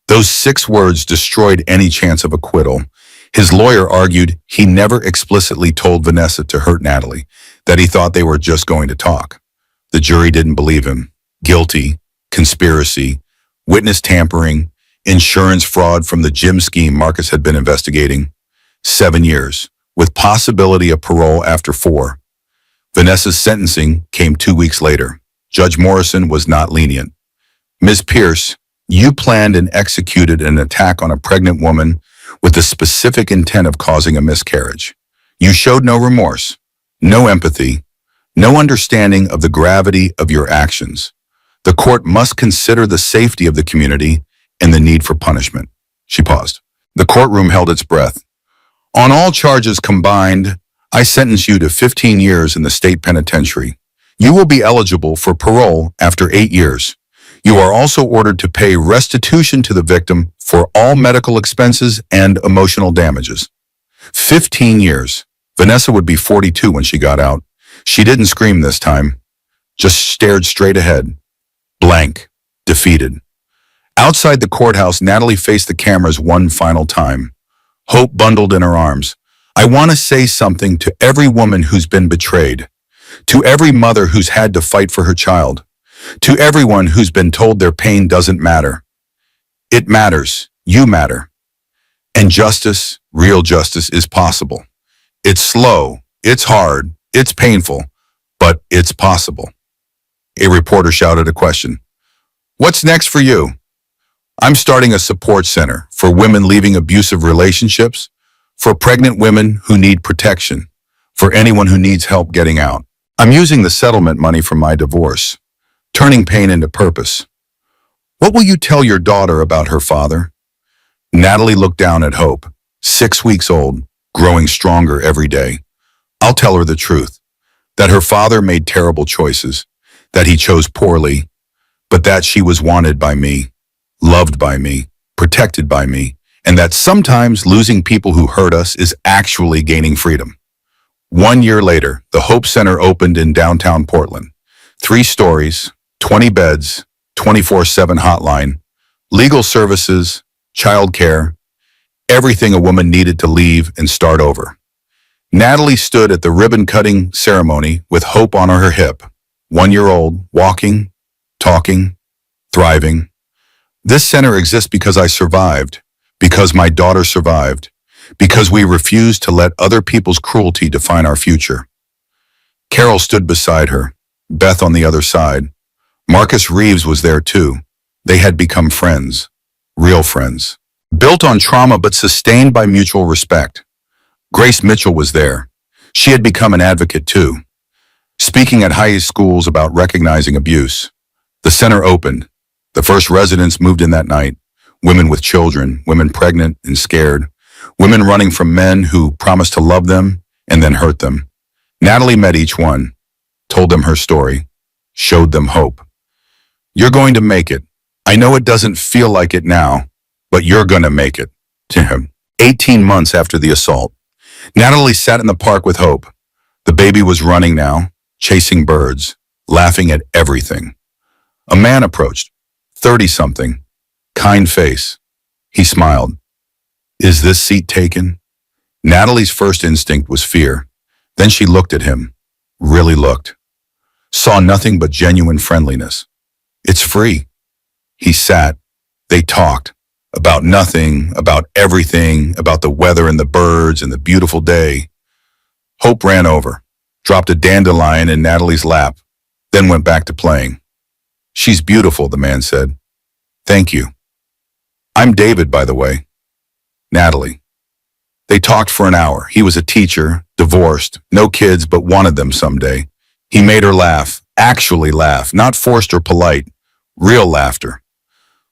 Those 6 words destroyed any chance of acquittal. His lawyer argued he never explicitly told Vanessa to hurt Natalie, that he thought they were just going to talk. The jury didn't believe him. Guilty, conspiracy, witness tampering, insurance fraud from the gym scheme Marcus had been investigating. 7 years, with possibility of parole after 4. Vanessa's sentencing came 2 weeks later. Judge Morrison was not lenient. Ms. Pierce, you planned and executed an attack on a pregnant woman with the specific intent of causing a miscarriage. You showed no remorse, no empathy, no understanding of the gravity of your actions. The court must consider the safety of the community and the need for punishment. She paused. The courtroom held its breath. On all charges combined, I sentence you to 15 years in the state penitentiary. You will be eligible for parole after 8 years. You are also ordered to pay restitution to the victim for all medical expenses and emotional damages. 15 years. Vanessa would be 42 when she got out. She didn't scream this time, just stared straight ahead. Blank, defeated. Outside the courthouse, Natalie faced the cameras one final time. Hope bundled in her arms. I want to say something to every woman who's been betrayed, to every mother who's had to fight for her child, to everyone who's been told their pain doesn't matter. It matters. You matter. And justice, real justice, is possible. It's slow, it's hard, it's painful, but it's possible. A reporter shouted a question. What's next for you? I'm starting a support center for women leaving abusive relationships, for pregnant women who need protection, for anyone who needs help getting out. I'm using the settlement money from my divorce, turning pain into purpose. What will you tell your daughter about her father? Natalie looked down at Hope, 6 weeks old, growing stronger every day. I'll tell her the truth, that her father made terrible choices, that he chose poorly, but that she was wanted by me, loved by me, protected by me, and that sometimes losing people who hurt us is actually gaining freedom. 1 year later, the Hope Center opened in downtown Portland. 3 stories, 20 beds, 24/7 hotline, legal services, childcare, everything a woman needed to leave and start over. Natalie stood at the ribbon-cutting ceremony with Hope on her hip, 1 year old, walking, talking, thriving. This center exists because I survived, because my daughter survived, because we refused to let other people's cruelty define our future. Carol stood beside her, Beth on the other side. Marcus Reeves was there too. They had become friends, real friends, built on trauma but sustained by mutual respect. Grace Mitchell was there. She had become an advocate too, speaking at high schools about recognizing abuse. The center opened. The first residents moved in that night. Women with children, women pregnant and scared, women running from men who promised to love them and then hurt them. Natalie met each one, told them her story, showed them hope. You're going to make it. I know it doesn't feel like it now, but you're going to make it. To him. 18 months after the assault, Natalie sat in the park with Hope. The baby was running now, chasing birds, laughing at everything. A man approached, 30-something, kind face. He smiled. Is this seat taken? Natalie's first instinct was fear. Then she looked at him, really looked. Saw nothing but genuine friendliness. It's free. He sat. They talked. About nothing, about everything, about the weather and the birds and the beautiful day. Hope ran over, dropped a dandelion in Natalie's lap, then went back to playing. She's beautiful, the man said. Thank you. I'm David, by the way. Natalie. They talked for an hour. He was a teacher, divorced, no kids, but wanted them someday. He made her laugh, actually laugh, not forced or polite, real laughter.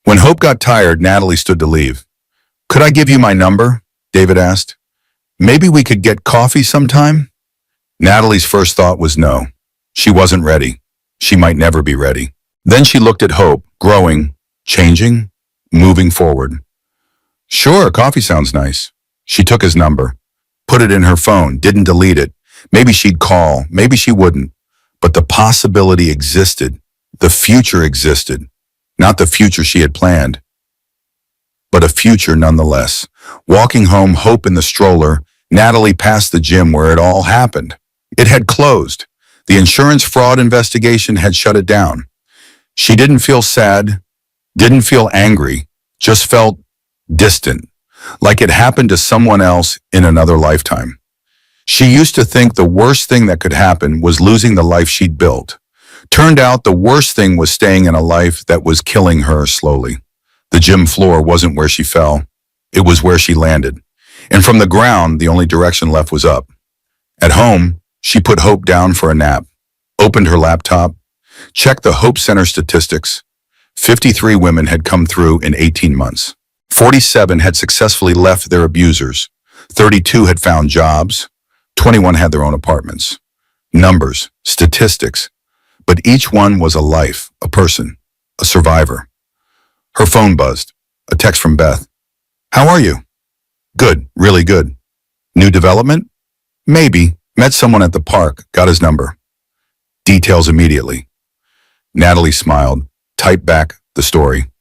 When Hope got tired, Natalie stood to leave. Could I give you my number? David asked. Maybe we could get coffee sometime? Natalie's first thought was no. She wasn't ready. She might never be ready. Then she looked at Hope, growing, changing, moving forward. Sure, coffee sounds nice. She took his number, put it in her phone, didn't delete it. Maybe she'd call, maybe she wouldn't. But the possibility existed. The future existed. Not the future she had planned, but a future nonetheless. Walking home, Hope in the stroller, Natalie passed the gym where it all happened. It had closed. The insurance fraud investigation had shut it down. She didn't feel sad, didn't feel angry, just felt distant, like it happened to someone else in another lifetime. She used to think the worst thing that could happen was losing the life she'd built. Turned out the worst thing was staying in a life that was killing her slowly. The gym floor wasn't where she fell. It was where she landed. And from the ground, the only direction left was up. At home, she put Hope down for a nap, opened her laptop, checked the Hope Center statistics. 53 women had come through in 18 months. 47 had successfully left their abusers. 32 had found jobs. 21 had their own apartments. Numbers, statistics. But each one was a life, a person, a survivor. Her phone buzzed. A text from Beth. How are you? Good, really good. New development? Maybe. Met someone at the park, got his number. Details immediately. Natalie smiled, typed back the story.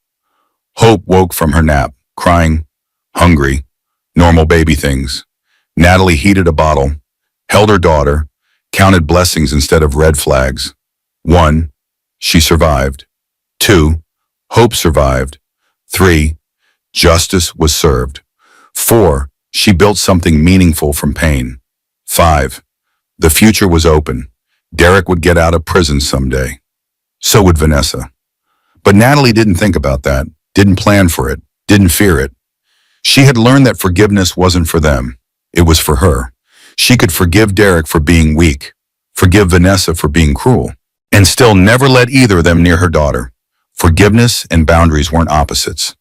Hope woke from her nap, crying, hungry, normal baby things. Natalie heated a bottle, held her daughter, counted blessings instead of red flags. 1, she survived. 2, Hope survived. 3, justice was served. 4, she built something meaningful from pain. 5, the future was open. Derek would get out of prison someday. So would Vanessa. But Natalie didn't think about that, didn't plan for it, didn't fear it. She had learned that forgiveness wasn't for them. It was for her. She could forgive Derek for being weak, forgive Vanessa for being cruel, and still never let either of them near her daughter. Forgiveness and boundaries weren't opposites.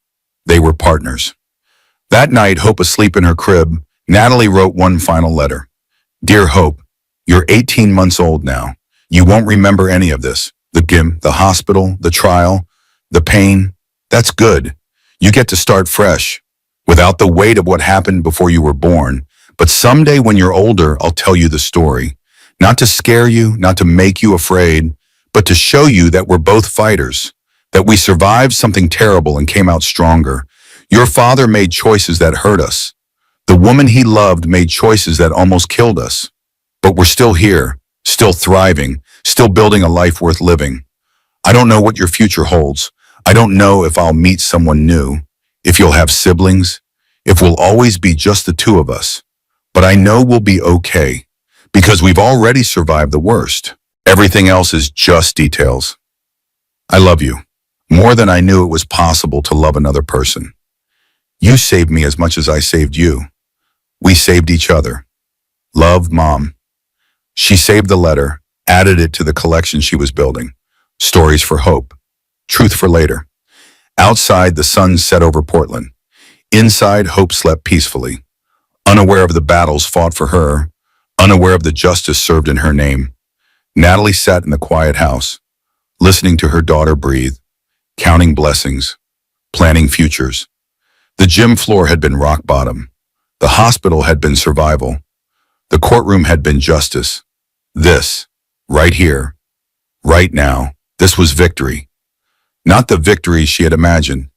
They were partners. That night, Hope asleep in her crib, Natalie wrote one final letter. Dear Hope, you're 18 months old now. You won't remember any of this. The gym, the hospital, the trial, the pain. That's good. You get to start fresh, without the weight of what happened before you were born. But someday when you're older, I'll tell you the story. Not to scare you, not to make you afraid, but to show you that we're both fighters, that we survived something terrible and came out stronger. Your father made choices that hurt us. The woman he loved made choices that almost killed us. But we're still here, still thriving, still building a life worth living. I don't know what your future holds. I don't know if I'll meet someone new, if you'll have siblings, if we'll always be just the two of us. But I know we'll be okay, because we've already survived the worst. Everything else is just details. I love you, more than I knew it was possible to love another person. You saved me as much as I saved you. We saved each other. Love, Mom. She saved the letter, added it to the collection she was building. Stories for Hope. Truth for later. Outside, the sun set over Portland. Inside, Hope slept peacefully, unaware of the battles fought for her, unaware of the justice served in her name. Natalie sat in the quiet house, listening to her daughter breathe, counting blessings, planning futures. The gym floor had been rock bottom. The hospital had been survival. The courtroom had been justice. This, right here, right now, this was victory. Not the victory she had imagined,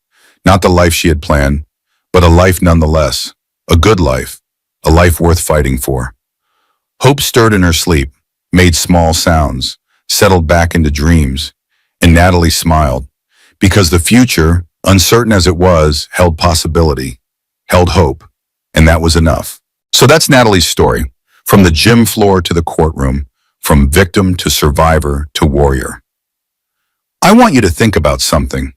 not the life she had planned, but a life nonetheless, a good life, a life worth fighting for. Hope stirred in her sleep, made small sounds, settled back into dreams, and Natalie smiled, because the future, uncertain as it was, held possibility, held hope, and that was enough. So that's Natalie's story, from the gym floor to the courtroom, from victim to survivor to warrior. I want you to think about something.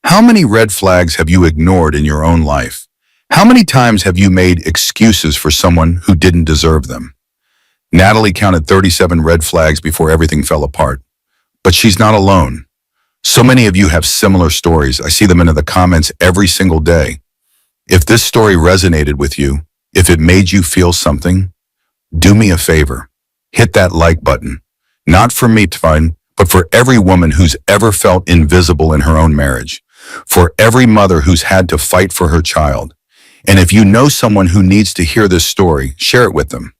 How many red flags have you ignored in your own life? How many times have you made excuses for someone who didn't deserve them? Natalie counted 37 red flags before everything fell apart. But she's not alone. So many of you have similar stories. I see them in the comments every single day. If this story resonated with you, if it made you feel something, do me a favor. Hit that like button. Not for me to find, but for every woman who's ever felt invisible in her own marriage. For every mother who's had to fight for her child. And if you know someone who needs to hear this story, share it with them.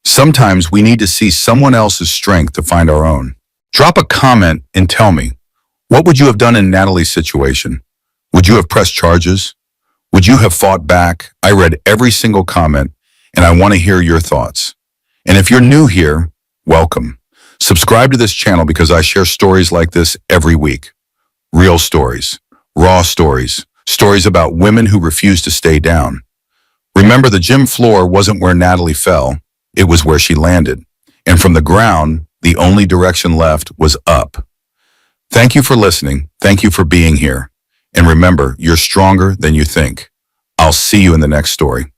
Sometimes we need to see someone else's strength to find our own. Drop a comment and tell me, what would you have done in Natalie's situation? Would you have pressed charges? Would you have fought back? I read every single comment, and I want to hear your thoughts. And if you're new here, welcome. Subscribe to this channel because I share stories like this every week. Real stories, raw stories, Stories about women who refused to stay down. Remember, the gym floor wasn't where Natalie fell, it was where she landed. And from the ground, the only direction left was up. Thank you for listening. Thank you for being here. And remember, you're stronger than you think. I'll see you in the next story.